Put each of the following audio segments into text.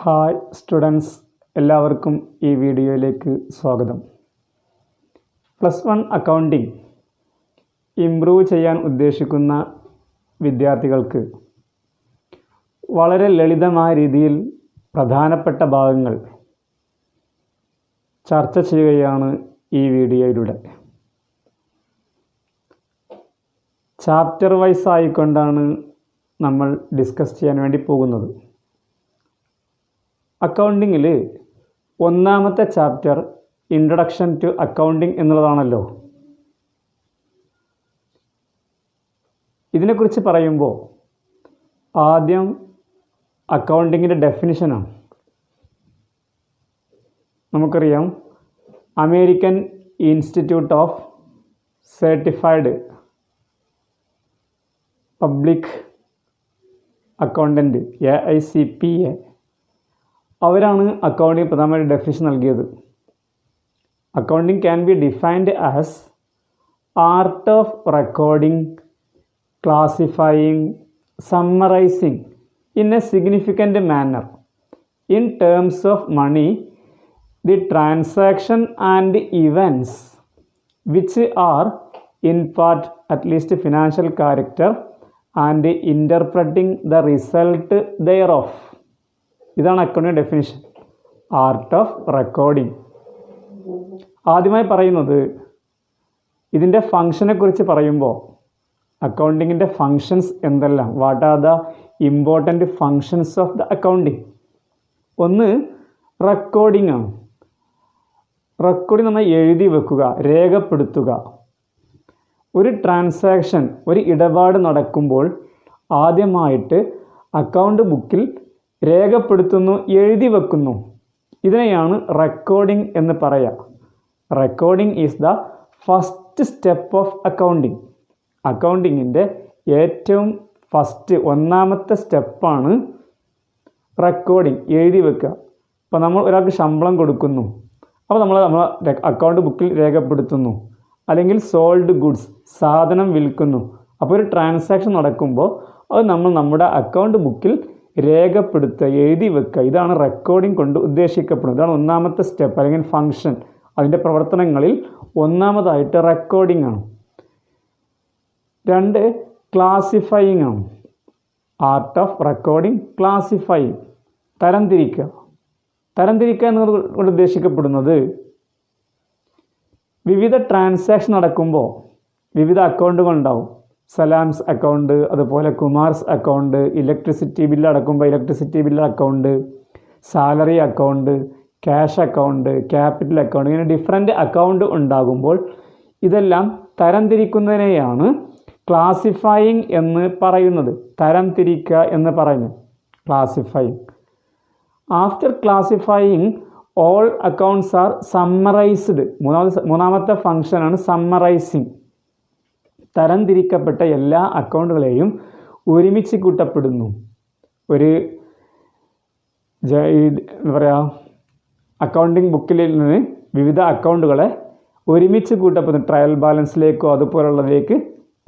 Hi students, എല്ലാവർക്കും ഈ വീഡിയോയിലേക്ക് സ്വാഗതം. +1 അക്കൗണ്ടിംഗ് ഇംപ്രൂവ് ചെയ്യാൻ ഉദ്ദേശിക്കുന്ന വിദ്യാർത്ഥികൾക്ക് വളരെ ലളിതമായ രീതിയിൽ പ്രധാനപ്പെട്ട ഭാഗങ്ങൾ ചർച്ച ചെയ്യുകയാണ് ഈ വീഡിയോയിലൂടെ. ചാപ്റ്റർ വൈസ് ആയിക്കൊണ്ടാണ് നമ്മൾ ഡിസ്കസ് ചെയ്യാൻ വേണ്ടി പോകുന്നത്. അക്കൗണ്ടിങ്ങിൽ ഒന്നാമത്തെ ചാപ്റ്റർ ഇൻട്രൊഡക്ഷൻ ടു അക്കൗണ്ടിങ് എന്നുള്ളതാണല്ലോ. ഇതിനെക്കുറിച്ച് പറയുമ്പോൾ ആദ്യം അക്കൗണ്ടിങ്ങിൻ്റെ ഡെഫിനിഷനാണ്. നമുക്കറിയാം, American institute of certified public accountant AICPA അവരാണ് അക്കൗണ്ടിങ് പ്രധാനമായിട്ട് ഡെഫിനിഷൻ നൽകിയത്. Accounting can be defined as art of recording, classifying, summarising in a significant manner in terms of money the transaction and events which are in part at least financial character and interpreting the result thereof. ഇതാണ് accounting definition, art of recording. ആദ്യമായി പറയുന്നത് ഇതിൻ്റെ ഫങ്ഷനെക്കുറിച്ച് പറയുമ്പോൾ അക്കൗണ്ടിങ്ങിൻ്റെ functions എന്തെല്ലാം, what are the important functions of the accounting. ഒന്ന് recording ആണ്. Recording എന്നാൽ എഴുതി വെക്കുക, രേഖപ്പെടുത്തുക. ഒരു ട്രാൻസാക്ഷൻ, ഒരു ഇടപാട് നടക്കുമ്പോൾ ആദ്യമായിട്ട് അക്കൗണ്ട് ബുക്കിൽ രേഖപ്പെടുത്തുന്നു, എഴുതി വെക്കുന്നു. ഇതിനെയാണ് റെക്കോർഡിംഗ് എന്ന് പറയുക. Recording is the first step of accounting. അക്കൗണ്ടിങ്ങിൻ്റെ ഏറ്റവും ഒന്നാമത്തെ സ്റ്റെപ്പാണ് റെക്കോർഡിംഗ്, എഴുതി വെക്കുക. അപ്പോൾ നമ്മൾ ഒരാൾക്ക് ശമ്പളം കൊടുക്കുന്നു, അപ്പോൾ നമ്മൾ അക്കൗണ്ട് ബുക്കിൽ രേഖപ്പെടുത്തുന്നു. അല്ലെങ്കിൽ സോൾഡ് ഗുഡ്സ്, സാധനം വിൽക്കുന്നു. അപ്പോൾ ഒരു ട്രാൻസാക്ഷൻ നടക്കുമ്പോൾ അത് നമ്മൾ നമ്മുടെ അക്കൗണ്ട് ബുക്കിൽ രേഖപ്പെടുത്തുക, എഴുതി വെക്കുക. ഇതാണ് റെക്കോർഡിംഗ് കൊണ്ട് ഉദ്ദേശിക്കപ്പെടുന്നത്. ഇതാണ് ഒന്നാമത്തെ സ്റ്റെപ്പ് അല്ലെങ്കിൽ ഫങ്ഷൻ. അതിൻ്റെ പ്രവർത്തനങ്ങളിൽ ഒന്നാമതായിട്ട് റെക്കോർഡിംഗ് ആണ്. 2 ക്ലാസിഫയിങ് ആണ്. ആർട്ട് ഓഫ് റെക്കോർഡിംഗ്, ക്ലാസിഫയിങ്, തരംതിരിക്കുക. തരംതിരിക്കുക എന്നതുകൊണ്ട് ഉദ്ദേശിക്കപ്പെടുന്നത് വിവിധ ട്രാൻസാക്ഷൻ നടക്കുമ്പോൾ വിവിധ അക്കൗണ്ടുകൾ ഉണ്ടാവും. സലാംസ് അക്കൗണ്ട്, അതുപോലെ കുമാർസ് അക്കൗണ്ട്, ഇലക്ട്രിസിറ്റി ബില്ല് അടക്കുമ്പോൾ electricity bill account, salary account, cash account, capital account, ഇങ്ങനെ ഡിഫറെൻ്റ് അക്കൗണ്ട് ഉണ്ടാകുമ്പോൾ ഇതെല്ലാം തരംതിരിക്കുന്നതിനെയാണ് ക്ലാസിഫയിങ് എന്ന് പറയുന്നത്. തരംതിരിക്കുക എന്ന് പറയുന്നത് classifying. After classifying all accounts are summarised. മൂന്നാമത്തെ ഫങ്ഷനാണ് സമ്മറൈസിങ്. തരംതിരിക്കപ്പെട്ട എല്ലാ അക്കൗണ്ടുകളെയും ഒരുമിച്ച് കൂട്ടപ്പെടുന്നു. എന്താ പറയുക, അക്കൗണ്ടിങ് ബുക്കിൽ നിന്ന് വിവിധ അക്കൗണ്ടുകളെ ഒരുമിച്ച് കൂട്ടപ്പെടുന്നു. ട്രയൽ ബാലൻസിലേക്കോ അതുപോലുള്ളതിലേക്ക്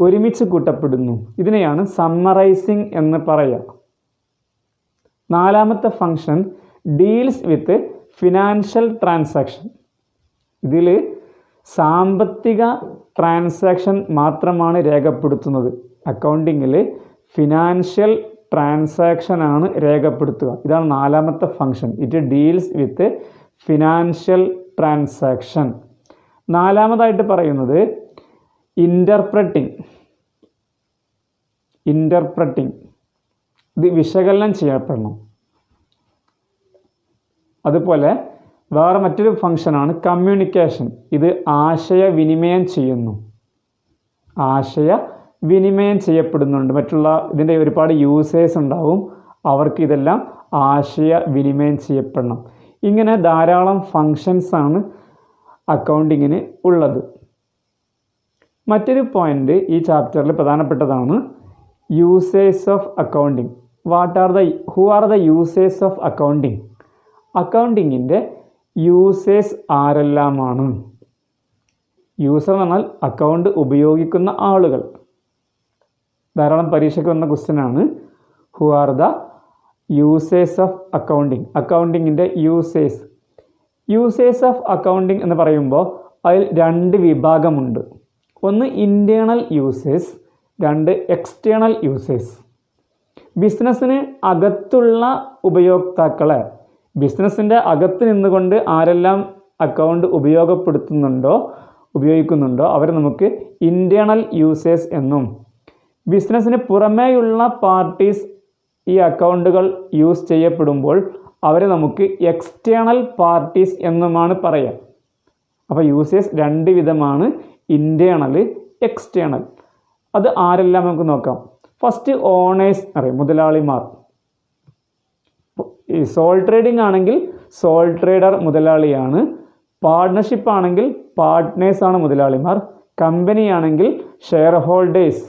ഒരുമിച്ച് കൂട്ടപ്പെടുന്നു. ഇതിനെയാണ് സമ്മറൈസിങ് എന്ന് പറയുക. 4ാമത്തെ function deals with financial transaction. ഇതിൽ സാമ്പത്തിക ട്രാൻസാക്ഷൻ മാത്രമാണ് രേഖപ്പെടുത്തുന്നത്. അക്കൗണ്ടിങ്ങിൽ ഫിനാൻഷ്യൽ ട്രാൻസാക്ഷനാണ് രേഖപ്പെടുത്തുക. ഇതാണ് 4ാമത്തെ function. It deals with financial transaction. 4ാമതായിട്ട് പറയുന്നത് ഇൻ്റർപ്രറ്റിംഗ്. ഇത് വിശകലനം ചെയ്യപ്പെടണം. അതുപോലെ വേറെ മറ്റൊരു ഫങ്ഷനാണ് കമ്മ്യൂണിക്കേഷൻ. ഇത് ആശയവിനിമയം ചെയ്യുന്നു. ആശയവിനിമയം ചെയ്യപ്പെടുന്നുണ്ട്. ഇതിൻ്റെ ഒരുപാട് യൂസേഴ്സ് ഉണ്ടാവും, അവർക്ക് ഇതെല്ലാം ആശയവിനിമയം ചെയ്യപ്പെടണം. ഇങ്ങനെ ധാരാളം ഫങ്ഷൻസാണ് അക്കൗണ്ടിങ്ങിന് ഉള്ളത്. മറ്റൊരു പോയിൻ്റ് ഈ ചാപ്റ്ററിൽ പ്രധാനപ്പെട്ടതാണ് users of accounting. Who are the users of accounting. അക്കൗണ്ടിങ്ങിൻ്റെ യൂസേഴ്സ് ആരെല്ലാമാണ്? യൂസർ എന്ന് പറഞ്ഞാൽ അക്കൗണ്ട് ഉപയോഗിക്കുന്ന ആളുകൾ. ധാരാളം പരീക്ഷയ്ക്ക് വന്ന ക്വസ്റ്റ്യനാണ്. Who are the users of accounting, അക്കൗണ്ടിങ്ങിൻ്റെ യൂസേഴ്സ്. യൂസേഴ്സ് ഓഫ് അക്കൗണ്ടിങ് എന്ന് പറയുമ്പോൾ അതിൽ 2 വിഭാഗമുണ്ട്. ഒന്ന് ഇൻറ്റേർണൽ യൂസേഴ്സ്, 2 എക്സ്റ്റേണൽ യൂസേഴ്സ്. ബിസിനസ്സിന് അകത്തുള്ള ഉപയോക്താക്കളെ, ബിസിനസ്സിൻ്റെ അകത്ത് നിന്നുകൊണ്ട് ആരെല്ലാം അക്കൗണ്ട് ഉപയോഗിക്കുന്നുണ്ടോ അവരെ നമുക്ക് ഇൻറ്റേർണൽ യൂസേഴ്സ് എന്നും, ബിസിനസ്സിന് പുറമേയുള്ള പാർട്ടീസ് ഈ അക്കൗണ്ടുകൾ യൂസ് ചെയ്യപ്പെടുമ്പോൾ അവരെ നമുക്ക് എക്സ്റ്റേണൽ പാർട്ടീസ് എന്നുമാണ് പറയുക. അപ്പോൾ യൂസേഴ്സ് 2 വിധമാണ്, ഇൻറ്റേർണൽ, എക്സ്റ്റേണൽ. അത് ആരെല്ലാം നമുക്ക് നോക്കാം. ഫസ്റ്റ് ഓണേഴ്സ് അറിയാം, മുതലാളിമാർ. ഈ സോൾ ട്രേഡിംഗ് ആണെങ്കിൽ സോൾ ട്രേഡർ മുതലാളിയാണ്, പാർട്ട്ണർഷിപ്പ് ആണെങ്കിൽ പാർട്ട്നേഴ്സാണ് മുതലാളിമാർ, കമ്പനി ആണെങ്കിൽ ഷെയർ ഹോൾഡേഴ്സ്,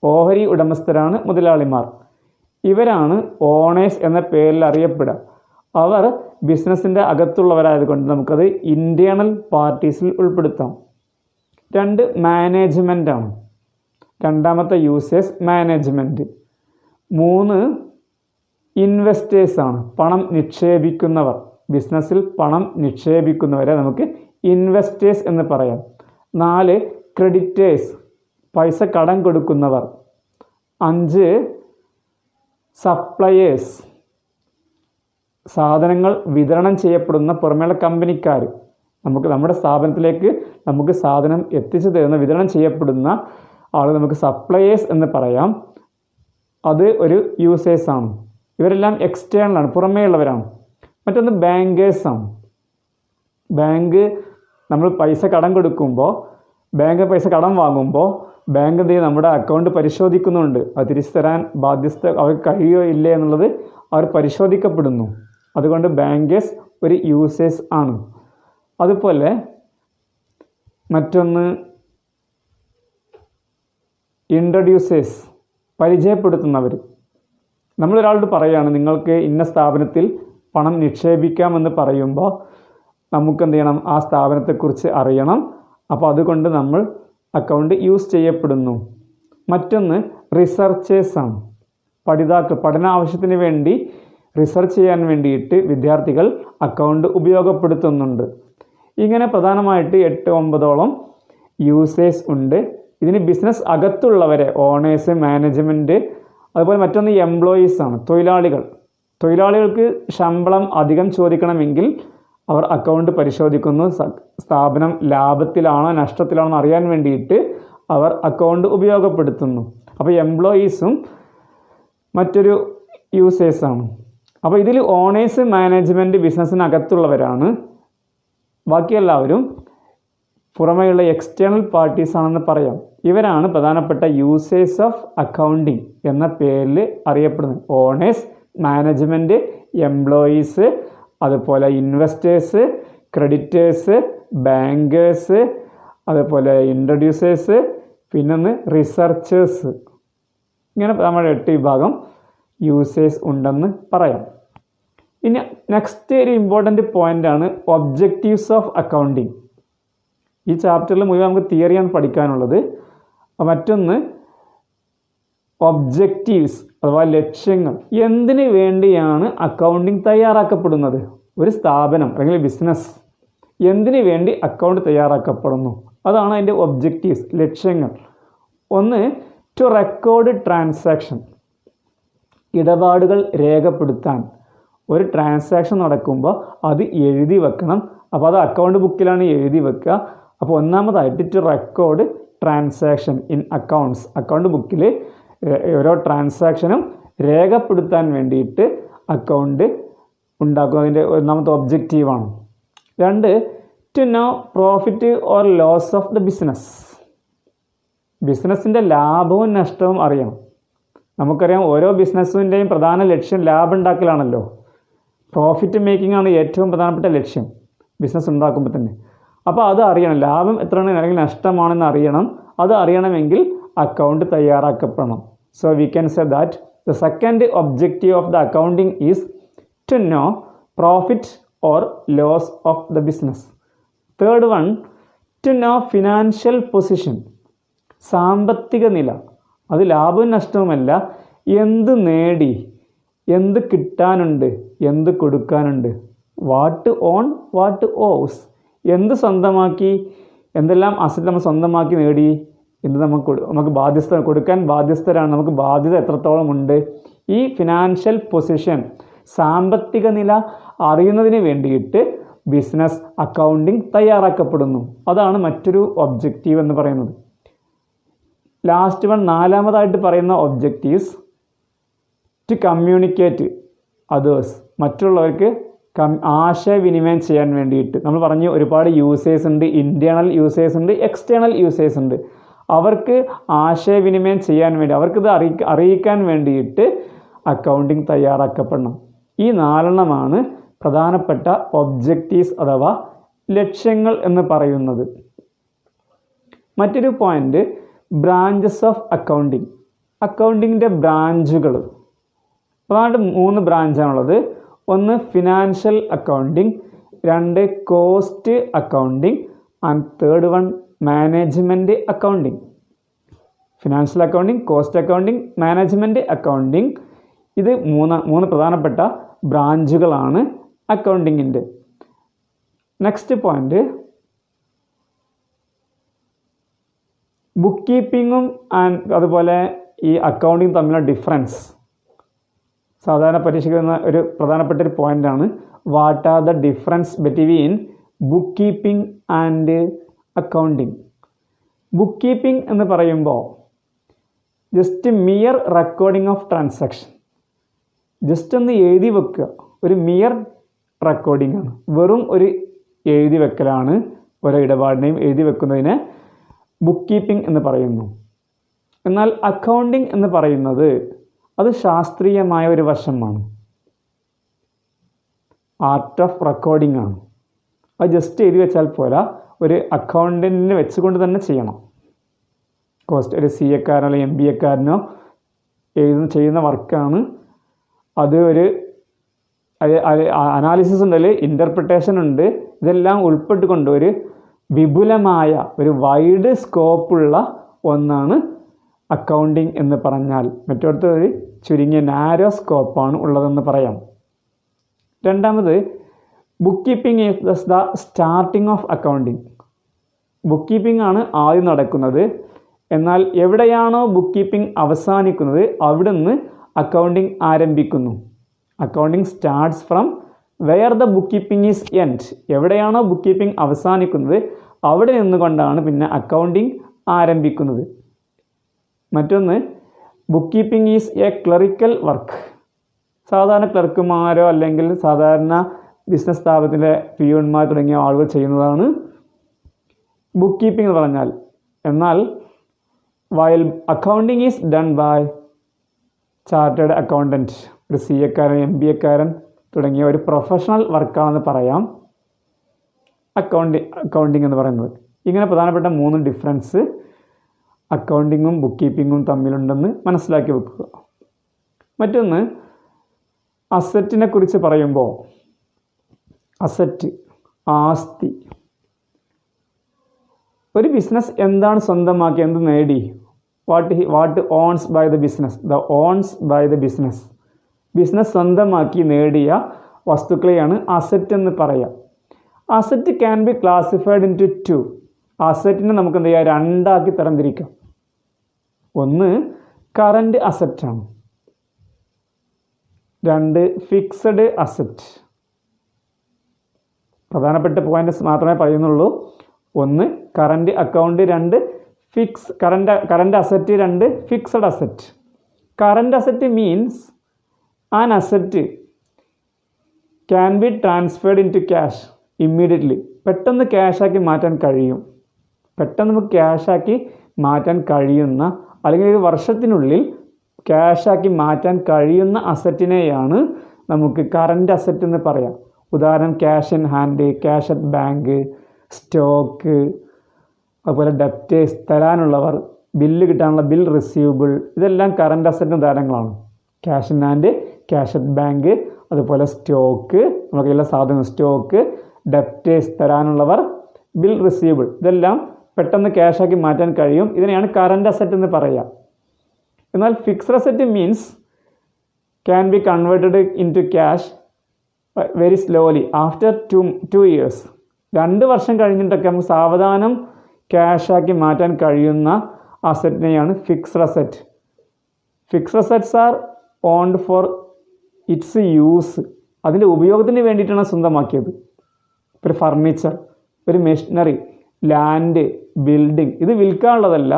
ഓഹരി ഉടമസ്ഥരാണ് മുതലാളിമാർ. ഇവരാണ് ഓണേഴ്സ് എന്ന പേരിൽ അറിയപ്പെടുക. അവർ ബിസിനസ്സിൻ്റെ അകത്തുള്ളവരായതുകൊണ്ട് നമുക്കത് ഇൻറ്റേർണൽ പാർട്ടീസിൽ ഉൾപ്പെടുത്താം. 2 മാനേജ്മെൻറ്റാണ്, രണ്ടാമത്തെ യൂസേഴ്സ് മാനേജ്മെൻറ്റ്. 3 ഇൻവെസ്റ്റേഴ്സാണ്, പണം നിക്ഷേപിക്കുന്നവർ. ബിസിനസ്സിൽ പണം നിക്ഷേപിക്കുന്നവരെ നമുക്ക് ഇൻവെസ്റ്റേഴ്സ് എന്ന് പറയാം. 4 ക്രെഡിറ്റേഴ്സ്, പൈസ കടം കൊടുക്കുന്നവർ. 5 സപ്ലയേഴ്സ്, സാധനങ്ങൾ വിതരണം ചെയ്യപ്പെടുന്ന പുറമേയുള്ള കമ്പനിക്കാർ. നമുക്ക് നമ്മുടെ സ്ഥാപനത്തിലേക്ക് നമുക്ക് സാധനം എത്തിച്ചു തരുന്ന, വിതരണം ചെയ്യപ്പെടുന്ന ആൾ നമുക്ക് സപ്ലയേഴ്സ് എന്ന് പറയാം. അത് ഒരു യൂസേഴ്സാണ്. ഇവരെല്ലാം എക്സ്റ്റേണലാണ്, പുറമേയുള്ളവരാണ്. മറ്റൊന്ന് ബാങ്കേഴ്സാണ്. ബാങ്ക് നമ്മൾ പൈസ കടം കൊടുക്കുമ്പോൾ, ബാങ്ക് പൈസ കടം വാങ്ങുമ്പോൾ ബാങ്ക് എന്ത് ചെയ്യും, നമ്മുടെ അക്കൗണ്ട് പരിശോധിക്കുന്നുണ്ട്. അത് തിരിച്ചു തരാൻ ബാധ്യസ്ഥ അവർക്ക് കഴിയോ ഇല്ലേ എന്നുള്ളത് അവർ പരിശോധിക്കപ്പെടുന്നു. അതുകൊണ്ട് ബാങ്കേഴ്സ് ഒരു യൂസേഴ്സ് ആണ്. അതുപോലെ മറ്റൊന്ന് ഇൻട്രൊഡ്യൂസേഴ്സ്, പരിചയപ്പെടുത്തുന്നവർ. നമ്മളൊരാളോട് പറയുകയാണ് നിങ്ങൾക്ക് ഇന്ന സ്ഥാപനത്തിൽ പണം നിക്ഷേപിക്കാമെന്ന് പറയുമ്പോൾ നമുക്ക് എന്ത് ചെയ്യണം, ആ സ്ഥാപനത്തെക്കുറിച്ച് അറിയണം. അപ്പോൾ അതുകൊണ്ട് നമ്മൾ അക്കൗണ്ട് യൂസ് ചെയ്യപ്പെടുന്നു. മറ്റൊന്ന് റിസർച്ചേഴ്സാണ്, പഠന ആവശ്യത്തിന് വേണ്ടി റിസർച്ച് ചെയ്യാൻ വേണ്ടിയിട്ട് വിദ്യാർത്ഥികൾ അക്കൗണ്ട് ഉപയോഗപ്പെടുത്തുന്നുണ്ട്. ഇങ്ങനെ പ്രധാനമായിട്ട് 8-9ഓളം യൂസേഴ്സ് ഉണ്ട്. ഇതിന് ബിസിനസ് അകത്തുള്ളവരെ ഓണേഴ്സ്, മാനേജ്മെൻറ്റ്, അതുപോലെ മറ്റൊന്ന് എംപ്ലോയീസാണ്, തൊഴിലാളികൾക്ക് ശമ്പളം അധികം ചോദിക്കണമെങ്കിൽ അവർ അക്കൗണ്ട് പരിശോധിക്കുന്നു. സ്ഥാപനം ലാഭത്തിലാണോ നഷ്ടത്തിലാണോ എന്ന് അറിയാൻ വേണ്ടിയിട്ട് അവർ അക്കൗണ്ട് ഉപയോഗപ്പെടുത്തുന്നു. അപ്പോൾ എംപ്ലോയീസും മറ്റൊരു യൂസേഴ്സാണ്. അപ്പോൾ ഇതിൽ ഓണേഴ്സ്, മാനേജ്മെൻറ്റ് ബിസിനസ്സിനകത്തുള്ളവരാണ്. ബാക്കി എല്ലാവരും പുറമേയുള്ള എക്സ്റ്റേണൽ പാർട്ടീസ് ആണെന്ന് പറയാം. ഇവരാണ് പ്രധാനപ്പെട്ട യൂസേഴ്സ് ഓഫ് അക്കൗണ്ടിങ് എന്ന പേരിൽ അറിയപ്പെടുന്നത്. ഓണേഴ്സ്, മാനേജ്മെൻറ്റ്, എംപ്ലോയീസ്, അതുപോലെ ഇൻവെസ്റ്റേഴ്സ്, ക്രെഡിറ്റേഴ്സ്, ബാങ്കേഴ്സ്, അതുപോലെ ഇൻട്രൊഡ്യൂസേഴ്സ്, പിന്നൊന്ന് റിസർച്ചേഴ്സ്. ഇങ്ങനെ നമ്മുടെ 8 വിഭാഗം യൂസേഴ്സ് ഉണ്ടെന്ന് പറയാം. ഇനി നെക്സ്റ്റ് ഒരു ഇമ്പോർട്ടൻ്റ് പോയിൻ്റാണ് ഒബ്ജക്റ്റീവ്സ് ഓഫ് അക്കൗണ്ടിങ്. ഈ ചാപ്റ്ററിൽ മുഴുവൻ നമുക്ക് തിയറിയാണ് പഠിക്കാനുള്ളത്. മറ്റൊന്ന് ഒബ്ജക്റ്റീവ്സ് അഥവാ ലക്ഷ്യങ്ങൾ. എന്തിനു വേണ്ടിയാണ് അക്കൗണ്ടിങ് തയ്യാറാക്കപ്പെടുന്നത്? ഒരു സ്ഥാപനം അല്ലെങ്കിൽ ബിസിനസ് എന്തിനു വേണ്ടി അക്കൗണ്ട് തയ്യാറാക്കപ്പെടുന്നു? അതാണ് അതിൻ്റെ ഒബ്ജക്റ്റീവ്സ്, ലക്ഷ്യങ്ങൾ. ഒന്ന് ടു റെക്കോർഡ് ട്രാൻസാക്ഷൻ, ഇടപാടുകൾ രേഖപ്പെടുത്താൻ. ഒരു ട്രാൻസാക്ഷൻ നടക്കുമ്പോൾ അത് എഴുതി വെക്കണം. അപ്പോൾ അത് അക്കൗണ്ട് ബുക്കിലാണ് എഴുതി വെക്കുക. അപ്പോൾ ഒന്നാമതായിട്ട് to record transaction in accounts, account ബുക്കിൽ ഓരോ ട്രാൻസാക്ഷനും രേഖപ്പെടുത്താൻ വേണ്ടിയിട്ട് അക്കൗണ്ട് ഉണ്ടാക്കുക. അതിൻ്റെ ഒന്നാമത്തെ ഒബ്ജക്റ്റീവാണ്. 2 to know profit or loss of the business, ബിസിനസ്സിൻ്റെ ലാഭവും നഷ്ടവും അറിയണം. നമുക്കറിയാം ഓരോ ബിസിനസ്സിൻ്റെയും പ്രധാന ലക്ഷ്യം ലാഭം ഉണ്ടാക്കലാണല്ലോ. പ്രോഫിറ്റ് മേക്കിംഗ് ആണ് ഏറ്റവും പ്രധാനപ്പെട്ട ലക്ഷ്യം ബിസിനസ് ഉണ്ടാക്കുമ്പോൾ തന്നെ. അപ്പോൾ അത് അറിയണം, ലാഭം എത്രയാണ് അല്ലെങ്കിൽ നഷ്ടമാണെന്ന് അറിയണം. അത് അറിയണമെങ്കിൽ അക്കൗണ്ട് തയ്യാറാക്കപ്പെടണം. So we can say that the second objective of the accounting is to know profit or loss of the business. Third one to know financial position, സാമ്പത്തിക നില. അത് ലാഭവും നഷ്ടവുമല്ല, എന്ത് നേടി, എന്ത് കിട്ടാനുണ്ട്, എന്ത് കൊടുക്കാനുണ്ട്. What own, what owes. എന്ത് സ്വന്തമാക്കി, എന്തെല്ലാം അസറ്റ് നമ്മൾ സ്വന്തമാക്കി നേടി, എന്ത് നമുക്ക് ബാധ്യസ്ഥ കൊടുക്കാൻ ബാധ്യസ്ഥരാണ്, നമുക്ക് ബാധ്യത എത്രത്തോളം ഉണ്ട്. ഈ ഫിനാൻഷ്യൽ പൊസിഷൻ, സാമ്പത്തിക നില അറിയുന്നതിന് വേണ്ടിയിട്ട് ബിസിനസ് അക്കൗണ്ടിങ് തയ്യാറാക്കപ്പെടുന്നു. അതാണ് മറ്റൊരു ഒബ്ജക്റ്റീവ് എന്ന് പറയുന്നത്. ലാസ്റ്റ് വൺ, നാലാമതായിട്ട് പറയുന്ന ഒബ്ജക്റ്റീവ്സ് ടു കമ്മ്യൂണിക്കേറ്റ് അതേഴ്സ്. മറ്റുള്ളവർക്ക് ആശയവിനിമയം ചെയ്യാൻ വേണ്ടിയിട്ട്. നമ്മൾ പറഞ്ഞു ഒരുപാട് യൂസേഴ്സ് ഉണ്ട്, ഇൻറ്റേർണൽ യൂസേഴ്സ് ഉണ്ട്, എക്സ്റ്റേണൽ യൂസേഴ്സ് ഉണ്ട്. അവർക്ക് ആശയവിനിമയം ചെയ്യാൻ വേണ്ടി, അവർക്കിത് അറിയിക്കാൻ വേണ്ടിയിട്ട് അക്കൗണ്ടിങ് തയ്യാറാക്കപ്പെടണം. ഈ 4 പ്രധാനപ്പെട്ട ഒബ്ജക്റ്റീവ്സ് അഥവാ ലക്ഷ്യങ്ങൾ എന്ന് പറയുന്നത്. മറ്റൊരു പോയിൻ്റ്, ബ്രാഞ്ചസ് ഓഫ് അക്കൗണ്ടിങ്. അക്കൗണ്ടിങ്ങിൻ്റെ ബ്രാഞ്ചുകൾ പ്രധാനമായിട്ട് 3 ബ്രാഞ്ചാണുള്ളത്. ഒന്ന് financial accounting, 2 cost accounting, and 3rd one management accounting. Financial accounting, cost accounting, management accounting. ഇത് 3 പ്രധാനപ്പെട്ട ബ്രാഞ്ചുകളാണ് അക്കൗണ്ടിങ്ങിൻ്റെ. നെക്സ്റ്റ് പോയിൻ്റ്, ബുക്ക് കീപ്പിങ്ങും അതുപോലെ ഈ അക്കൗണ്ടിങ് തമ്മിലുള്ള ഡിഫറൻസ് സാധാരണ പരീക്ഷയ്ക്ക് വരുന്ന ഒരു പ്രധാനപ്പെട്ട ഒരു പോയിൻ്റാണ്. What are the difference between book keeping and accounting. Book keeping എന്ന് പറയുമ്പോൾ just mere recording of transaction, just ഒന്ന് എഴുതി വെക്കുക, ഒരു മിയർ റെക്കോർഡിംഗ് ആണ്, വെറും ഒരു എഴുതി വെക്കലാണ്. ഓരോ ഇടപാടിനെയും എഴുതി വെക്കുന്നതിന് ബുക്ക് കീപ്പിംഗ് എന്ന് പറയുന്നു. എന്നാൽ അക്കൗണ്ടിംഗ് എന്ന് പറയുന്നത് അത് ശാസ്ത്രീയമായ ഒരു വശമാണ്, ആർട്ട് ഓഫ് റെക്കോർഡിംഗ് ആണ്. അത് ജസ്റ്റ് എഴുതി വെച്ചാൽ പോരാ, ഒരു അക്കൗണ്ടൻറ്റിനെ വെച്ചുകൊണ്ട് തന്നെ ചെയ്യണം. ഒരു CA കാരനോ അല്ലെങ്കിൽ MBA കാരനോ ചെയ്യുന്ന വർക്കാണ് അത്. ഒരു അനാലിസിസ് ഉണ്ട്, അതിൽ ഇൻ്റർപ്രിട്ടേഷൻ ഉണ്ട്. ഇതെല്ലാം ഉൾപ്പെട്ടുകൊണ്ട് ഒരു വിപുലമായ ഒരു വൈഡ് സ്കോപ്പുള്ള ഒന്നാണ് അക്കൗണ്ടിങ് എന്ന് പറഞ്ഞാൽ. മറ്റൊരുത്ത ഒരു ചുരുങ്ങിയ നാരോ സ്കോപ്പാണ് ഉള്ളതെന്ന് പറയാം. രണ്ടാമത്, book keeping is the starting of accounting. Book keeping ആണ് ആദ്യം നടക്കുന്നത്. എന്നാൽ എവിടെയാണോ ബുക്ക് കീപ്പിംഗ് അവസാനിക്കുന്നത് അവിടെ നിന്ന് അക്കൗണ്ടിങ് ആരംഭിക്കുന്നു. Accounting starts from where the book keeping is end. എവിടെയാണോ ബുക്ക് കീപ്പിംഗ് അവസാനിക്കുന്നത് അവിടെ നിന്നുകൊണ്ടാണ് പിന്നെ അക്കൗണ്ടിങ് ആരംഭിക്കുന്നത്. മറ്റൊന്ന്, book keeping is A clerical work. സാധാരണ ക്ലർക്കുമാരോ അല്ലെങ്കിൽ സാധാരണ ബിസിനസ് സ്ഥാപനത്തിലെ പിയൂൺമാർ തുടങ്ങിയ ആളുകൾ ചെയ്യുന്നതാണ് ബുക്ക് കീപ്പിംഗ് എന്ന് പറഞ്ഞാൽ. എന്നാൽ while accounting is done by chartered accountant, ഒരു CA കാരൻ MBA കാരൻ തുടങ്ങിയ ഒരു പ്രൊഫഷണൽ വർക്കാണെന്ന് പറയാം അക്കൗണ്ടിങ് എന്ന് പറയുന്നത്. ഇങ്ങനെ പ്രധാനപ്പെട്ട 3 ഡിഫറൻസ് അക്കൗണ്ടിങ്ങും ബുക്ക് കീപ്പിങ്ങും തമ്മിലുണ്ടെന്ന് മനസ്സിലാക്കി വെക്കുക. മറ്റൊന്ന്, അസറ്റിനെ കുറിച്ച് പറയുമ്പോൾ അസറ്റ്, ആസ്തി. ഒരു ബിസിനസ് എന്താണ് സ്വന്തമാക്കി, എന്ത് നേടി? What owns by the business, the owns by the business. Business സ്വന്തമാക്കി നേടിയ വസ്തുക്കളെയാണ് അസറ്റ് എന്ന് പറയാം. Asset can be classified into 2. അസറ്റിനെ നമുക്ക് എന്ത് ചെയ്യാം, 2 ആക്കി തരംതിരിക്കാം. ഒന്ന് കറൻറ്റ് അസറ്റാണ്, 2 ഫിക്സഡ് അസറ്റ്. പ്രധാനപ്പെട്ട പോയിന്റ്സ് മാത്രമേ പറയുന്നുള്ളൂ. ഒന്ന് current account, 2 current asset, 2 fixed asset. Current asset means an asset can be transferred into cash immediately. പെട്ടെന്ന് ക്യാഷാക്കി മാറ്റാൻ കഴിയും. പെട്ടെന്ന് നമുക്ക് ക്യാഷാക്കി മാറ്റാൻ കഴിയുന്ന, അല്ലെങ്കിൽ ഒരു വർഷത്തിനുള്ളിൽ ക്യാഷാക്കി മാറ്റാൻ കഴിയുന്ന അസറ്റിനെയാണ് നമുക്ക് കറൻറ്റ് അസറ്റ് എന്ന് പറയാം. ഉദാഹരണം, cash in hand, cash at bank, stock, അതുപോലെ ഡെപ്റ്റേഴ്സ്, തരാനുള്ളവർ, ബില്ല് കിട്ടാനുള്ള ബിൽ റിസീവബിൾ. ഇതെല്ലാം കറൻറ്റ് അസറ്റിന് ഉദാഹരണങ്ങളാണ്. Cash in hand, cash at bank, അതുപോലെ സ്റ്റോക്ക്, നമുക്കെല്ലാ സാധനവും സ്റ്റോക്ക്, ഡെപ്റ്റേഴ്സ്, തരാനുള്ളവർ, ബിൽ റിസീവബിൾ. ഇതെല്ലാം പെട്ടെന്ന് ക്യാഷാക്കി മാറ്റാൻ കഴിയും. ഇതിനെയാണ് കറൻറ്റ് അസറ്റ് എന്ന് പറയുക. എന്നാൽ fixed asset means can be converted into cash very slowly after 2 years. 2 വർഷം കഴിഞ്ഞിട്ടൊക്കെ നമുക്ക് സാവധാനം ക്യാഷാക്കി മാറ്റാൻ കഴിയുന്ന അസറ്റിനെയാണ് fixed asset. Fixed assets are owned for its use. അതിൻ്റെ ഉപയോഗത്തിന് വേണ്ടിയിട്ടാണ് സ്വന്തമാക്കിയത്. ഒരു ഫർണിച്ചർ, ഒരു മെഷീനറി, ലാൻഡ്, ബിൽഡിംഗ്, ഇത് വിൽക്കാനുള്ളതല്ല,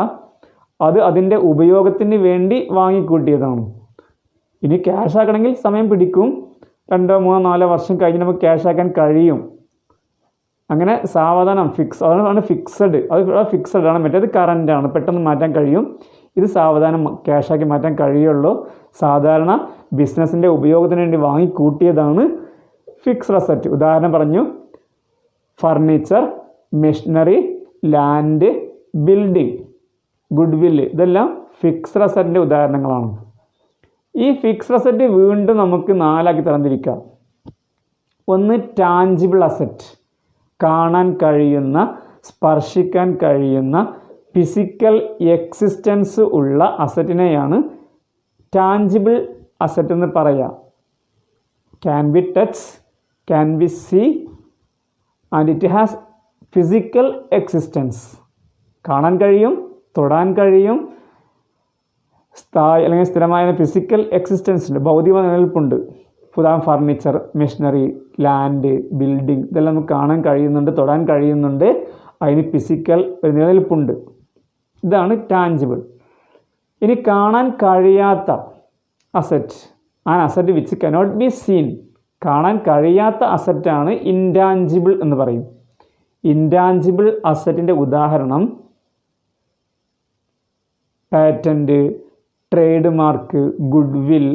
അത് അതിൻ്റെ ഉപയോഗത്തിന് വേണ്ടി വാങ്ങിക്കൂട്ടിയതാണ്. ഇനി ക്യാഷ് ആക്കണമെങ്കിൽ സമയം പിടിക്കും. 2, 3, 4 വർഷം കഴിഞ്ഞ് നമുക്ക് ക്യാഷ് ആക്കാൻ കഴിയും. അങ്ങനെ സാവധാനം അതാണ് ഫിക്സഡ്. അത് ഫിക്സഡ് ആണ്. മറ്റേത് കറൻ്റ് ആണ്, പെട്ടെന്ന് മാറ്റാൻ കഴിയും. ഇത് സാവധാനം ക്യാഷാക്കി മാറ്റാൻ കഴിയുള്ളൂ. സാധാരണ ബിസിനസ്സിൻ്റെ ഉപയോഗത്തിന് വേണ്ടി വാങ്ങിക്കൂട്ടിയതാണ് ഫിക്സ്ഡ് അസറ്റ്. ഉദാഹരണം പറഞ്ഞു, furniture, machinery, land, building, good വില്ല്, ഇതെല്ലാം ഫിക്സ്ഡ് അസറ്റിൻ്റെ ഉദാഹരണങ്ങളാണ്. ഈ ഫിക്സ്ഡ് അസറ്റ് വീണ്ടും നമുക്ക് 4 തരംതിരിക്കാം. ഒന്ന് ടാഞ്ചിബിൾ അസറ്റ്, കാണാൻ കഴിയുന്ന, സ്പർശിക്കാൻ കഴിയുന്ന, ഫിസിക്കൽ എക്സിസ്റ്റൻസ് ഉള്ള അസറ്റിനെയാണ് ടാഞ്ചിബിൾ അസറ്റ് എന്ന് പറയുക. Can be touch, can be see and it has physical existence. കാണാൻ കഴിയും, തൊടാൻ കഴിയും, അല്ലെങ്കിൽ സ്ഥിരമായ ഫിസിക്കൽ എക്സിസ്റ്റൻസ് ഉണ്ട്, ഭൗതിക നിലനിൽപ്പുണ്ട്. ഉദാഹരണം ഫർണിച്ചർ, മെഷീനറി, ലാൻഡ്, ബിൽഡിംഗ്, ഇതെല്ലാം നമുക്ക് കാണാൻ കഴിയുന്നുണ്ട്, തൊടാൻ കഴിയുന്നുണ്ട്, അതിന് ഫിസിക്കൽ ഒരു നിലനിൽപ്പുണ്ട്. ഇതാണ് ടാഞ്ചിബിൾ. ഇനി കാണാൻ കഴിയാത്ത asset, asset which cannot be seen, കാണാൻ കഴിയാത്ത അസറ്റാണ് ഇൻടാഞ്ചിബിൾ എന്ന് പറയും. ഇൻടാഞ്ചിബിൾ അസറ്റിൻ്റെ ഉദാഹരണം patent, trade mark, good will,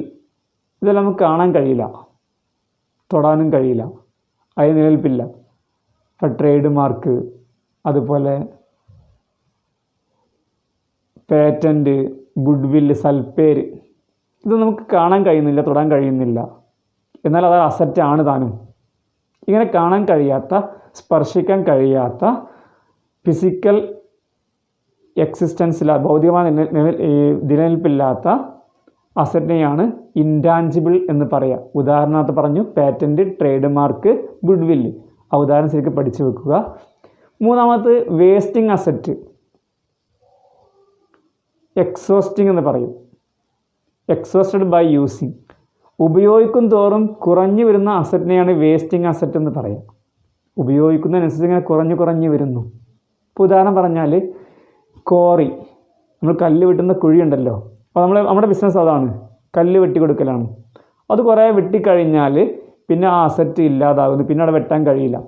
ഇതെല്ലാം നമുക്ക് കാണാൻ കഴിയില്ല, തൊടാനും കഴിയില്ല, അതിന് നിലനിൽപ്പില്ല. ഇപ്പം ട്രേഡ് മാർക്ക്, അതുപോലെ പാറ്റൻറ്റ്, ഗുഡ് വില്ല്, സൽപ്പേര്, ഇത് നമുക്ക് കാണാൻ കഴിയുന്നില്ല, തൊടാൻ കഴിയുന്നില്ല, എന്നാൽ അത് അസറ്റാണ് താനും. ഇങ്ങനെ കാണാൻ കഴിയാത്ത, സ്പർശിക്കാൻ കഴിയാത്ത, ഫിസിക്കൽ എക്സിസ്റ്റൻസില്ല, ഭൗതികമായ നിലനിൽപ്പില്ലാത്ത അസറ്റിനെയാണ് ഇൻടാഞ്ചിബിൾ എന്ന് പറയുക. ഉദാഹരണമായിട്ട് പറഞ്ഞു പാറ്റൻറ്റ്, ട്രേഡ് മാർക്ക്, ഗുഡ് വില്ല്. ആ ഉദാഹരണം ശരിക്കും പഠിച്ചു വെക്കുക. മൂന്നാമത് വേസ്റ്റിംഗ് അസറ്റ്, എക്സോസ്റ്റിംഗ് എന്ന് പറയും. എക്സോസ്റ്റഡ് ബൈ യൂസിങ്, ഉപയോഗിക്കും തോറും കുറഞ്ഞു വരുന്ന അസറ്റിനെയാണ് വേസ്റ്റിംഗ് അസറ്റ് എന്ന് പറയാം. ഉപയോഗിക്കുന്നതിനനുസരിച്ച് ഇങ്ങനെ കുറഞ്ഞു വരുന്നു. ഇപ്പോൾ ഉദാഹരണം പറഞ്ഞാൽ കോറി, നമ്മൾ കല്ല് വെട്ടുന്ന കുഴിയുണ്ടല്ലോ, അപ്പോൾ നമ്മുടെ ബിസിനസ് അതാണ്, കല്ല് വെട്ടി കൊടുക്കലാണ്. അത് കുറേ വെട്ടിക്കഴിഞ്ഞാൽ പിന്നെ ആ അസറ്റ് ഇല്ലാതാകുന്നു, പിന്നെ അവിടെ വെട്ടാൻ കഴിയില്ല.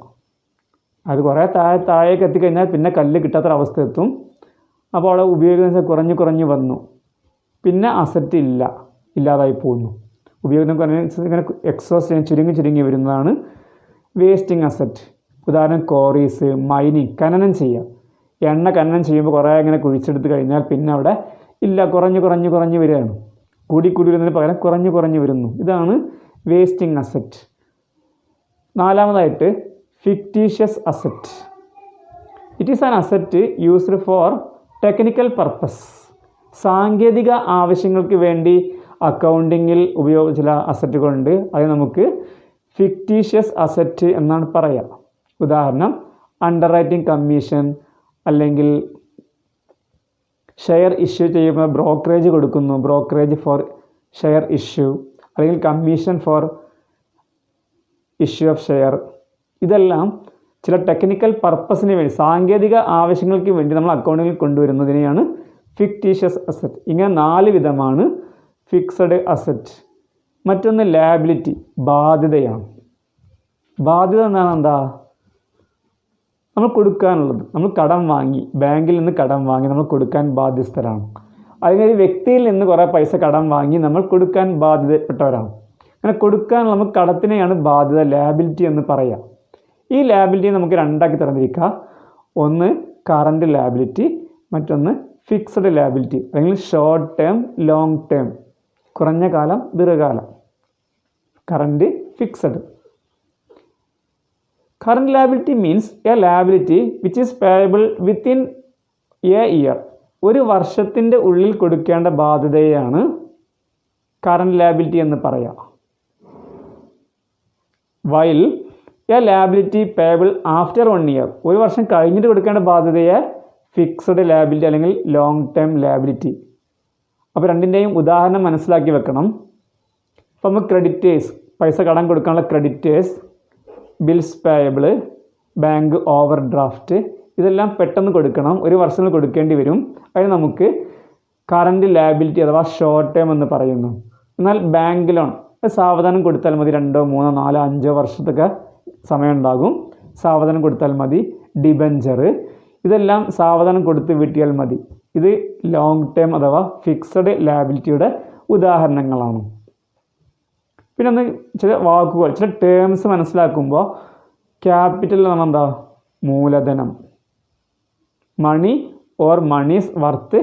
അത് കുറേ താഴേക്ക് എത്തിക്കഴിഞ്ഞാൽ പിന്നെ കല്ല് കിട്ടാത്തൊരവസ്ഥ എത്തും. അപ്പോൾ അവിടെ ഉപയോഗിക്കുന്ന കുറഞ്ഞു വന്നു, പിന്നെ അസറ്റ് ഇല്ലാതായി പോകുന്നു. ഉപയോഗിക്കുന്ന ഇങ്ങനെ എക്സോസ്റ്റ് ചുരുങ്ങി വരുന്നതാണ് വേസ്റ്റിംഗ് അസറ്റ്. ഉദാഹരണം കോറീസ്, മൈനിങ്, ഖനനം ചെയ്യുക. എണ്ണ ഖനനം ചെയ്യുമ്പോൾ കുറേ ഇങ്ങനെ കുഴിച്ചെടുത്ത് കഴിഞ്ഞാൽ പിന്നെ അവിടെ ഇല്ല, കുറഞ്ഞു വരികയാണ്. കൂടി വരുന്നതിന് പകരം കുറഞ്ഞു വരുന്നു. ഇതാണ് വേസ്റ്റിംഗ് അസറ്റ്. നാലാമതായിട്ട് fictitious asset. It is an asset used for technical purpose. സാങ്കേതിക ആവശ്യങ്ങൾക്ക് വേണ്ടി അക്കൗണ്ടിങ്ങിൽ ഉപയോഗിച്ച അസറ്റുകളുണ്ട്. അത് നമുക്ക് ഫിക്റ്റീഷ്യസ് അസറ്റ് എന്നാണ് പറയുക. ഉദാഹരണം അണ്ടർ റൈറ്റിംഗ് കമ്മീഷൻ, അല്ലെങ്കിൽ ഷെയർ ഇഷ്യൂ ചെയ്യുമ്പോൾ ബ്രോക്കറേജ് കൊടുക്കുന്നു, ബ്രോക്കറേജ് ഫോർ ഷെയർ ഇഷ്യൂ, അല്ലെങ്കിൽ commission for issue of share. ഇതെല്ലാം ചില ടെക്നിക്കൽ പർപ്പസിന് വേണ്ടി, സാങ്കേതിക ആവശ്യങ്ങൾക്ക് വേണ്ടി നമ്മൾ അക്കൗണ്ടിങ്ങിൽ കൊണ്ടുവരുന്നതിനെയാണ് ഫിക്റ്റീഷ്യസ് അസറ്റ്. ഇങ്ങനെ 4 വിധമാണ് ഫിക്സഡ് അസറ്റ്. മറ്റൊന്ന് ലയബിലിറ്റി, ബാധ്യതയാണ്. ബാധ്യത എന്നാണ് എന്താ? നമ്മൾ കൊടുക്കാനുള്ളത്, നമ്മൾ കടം വാങ്ങി, ബാങ്കിൽ നിന്ന് കടം വാങ്ങി നമ്മൾ കൊടുക്കാൻ ബാധ്യസ്ഥരാണ്. അതിനൊരു വ്യക്തിയിൽ നിന്ന് കുറേ പൈസ കടം വാങ്ങി നമ്മൾ കൊടുക്കാൻ ബാധ്യതപ്പെട്ടവരാണ്. അങ്ങനെ കൊടുക്കാനുള്ള നമുക്ക് കടത്തിനെയാണ് ബാധ്യത, ലയബിലിറ്റി എന്ന് പറയുക. ഈ ലയബിലിറ്റി നമുക്ക് 2 തരംതിരിക്കാം. ഒന്ന് കറണ്ട് ലയബിലിറ്റി, മറ്റൊന്ന് ഫിക്സഡ് ലയബിലിറ്റി, അല്ലെങ്കിൽ ഷോർട്ട് ടേം, ലോങ് ടേം, കുറഞ്ഞ കാലം, ദീർഘകാലം. Current, fixed. Current liability means a liability which is payable within a year. ഒരു വർഷത്തിൻ്റെ ഉള്ളിൽ കൊടുക്കേണ്ട ബാധ്യതയാണ് കറൻറ്റ് ലാബിലിറ്റി എന്ന് പറയാം. While A liability payable after 1 year, ഒരു വർഷം കഴിഞ്ഞിട്ട് കൊടുക്കേണ്ട ബാധ്യതയെ ഫിക്സഡ് ലാബിലിറ്റി അല്ലെങ്കിൽ ലോങ് ടേം ലാബിലിറ്റി. അപ്പോൾ രണ്ടിൻ്റെയും ഉദാഹരണം മനസ്സിലാക്കി വെക്കണം. അപ്പോൾ നമുക്ക് ക്രെഡിറ്റേഴ്സ്, പൈസ കടം കൊടുക്കാനുള്ള creditors, bills payable, bank over draft, ഇതെല്ലാം പെട്ടെന്ന് കൊടുക്കണം, ഒരു വർഷത്തിൽ കൊടുക്കേണ്ടി വരും. അതിന് നമുക്ക് കറൻറ്റ് ലാബിലിറ്റി അഥവാ ഷോർട്ട് ടേം എന്ന് പറയുന്നു. എന്നാൽ ബാങ്ക് ലോൺ സാവധാനം കൊടുത്താൽ മതി, 2, 3, 4, 5 വർഷത്തൊക്കെ സമയം ഉണ്ടാകും, സാവധാനം കൊടുത്താൽ മതി. ഡിബഞ്ചർ, ഇതെല്ലാം സാവധാനം കൊടുത്ത് വീട്ടിയാൽ മതി. ഇത് ലോങ് ടേം അഥവാ ഫിക്സഡ് ലാബിലിറ്റിയുടെ ഉദാഹരണങ്ങളാണ്. പിന്നെ ഒന്ന് ചില വാക്കുകൾ, ചില ടേംസ് മനസ്സിലാക്കുമ്പോൾ ക്യാപിറ്റൽ എന്ന് പറഞ്ഞാൽ എന്താ? മൂലധനം. Money or money's worth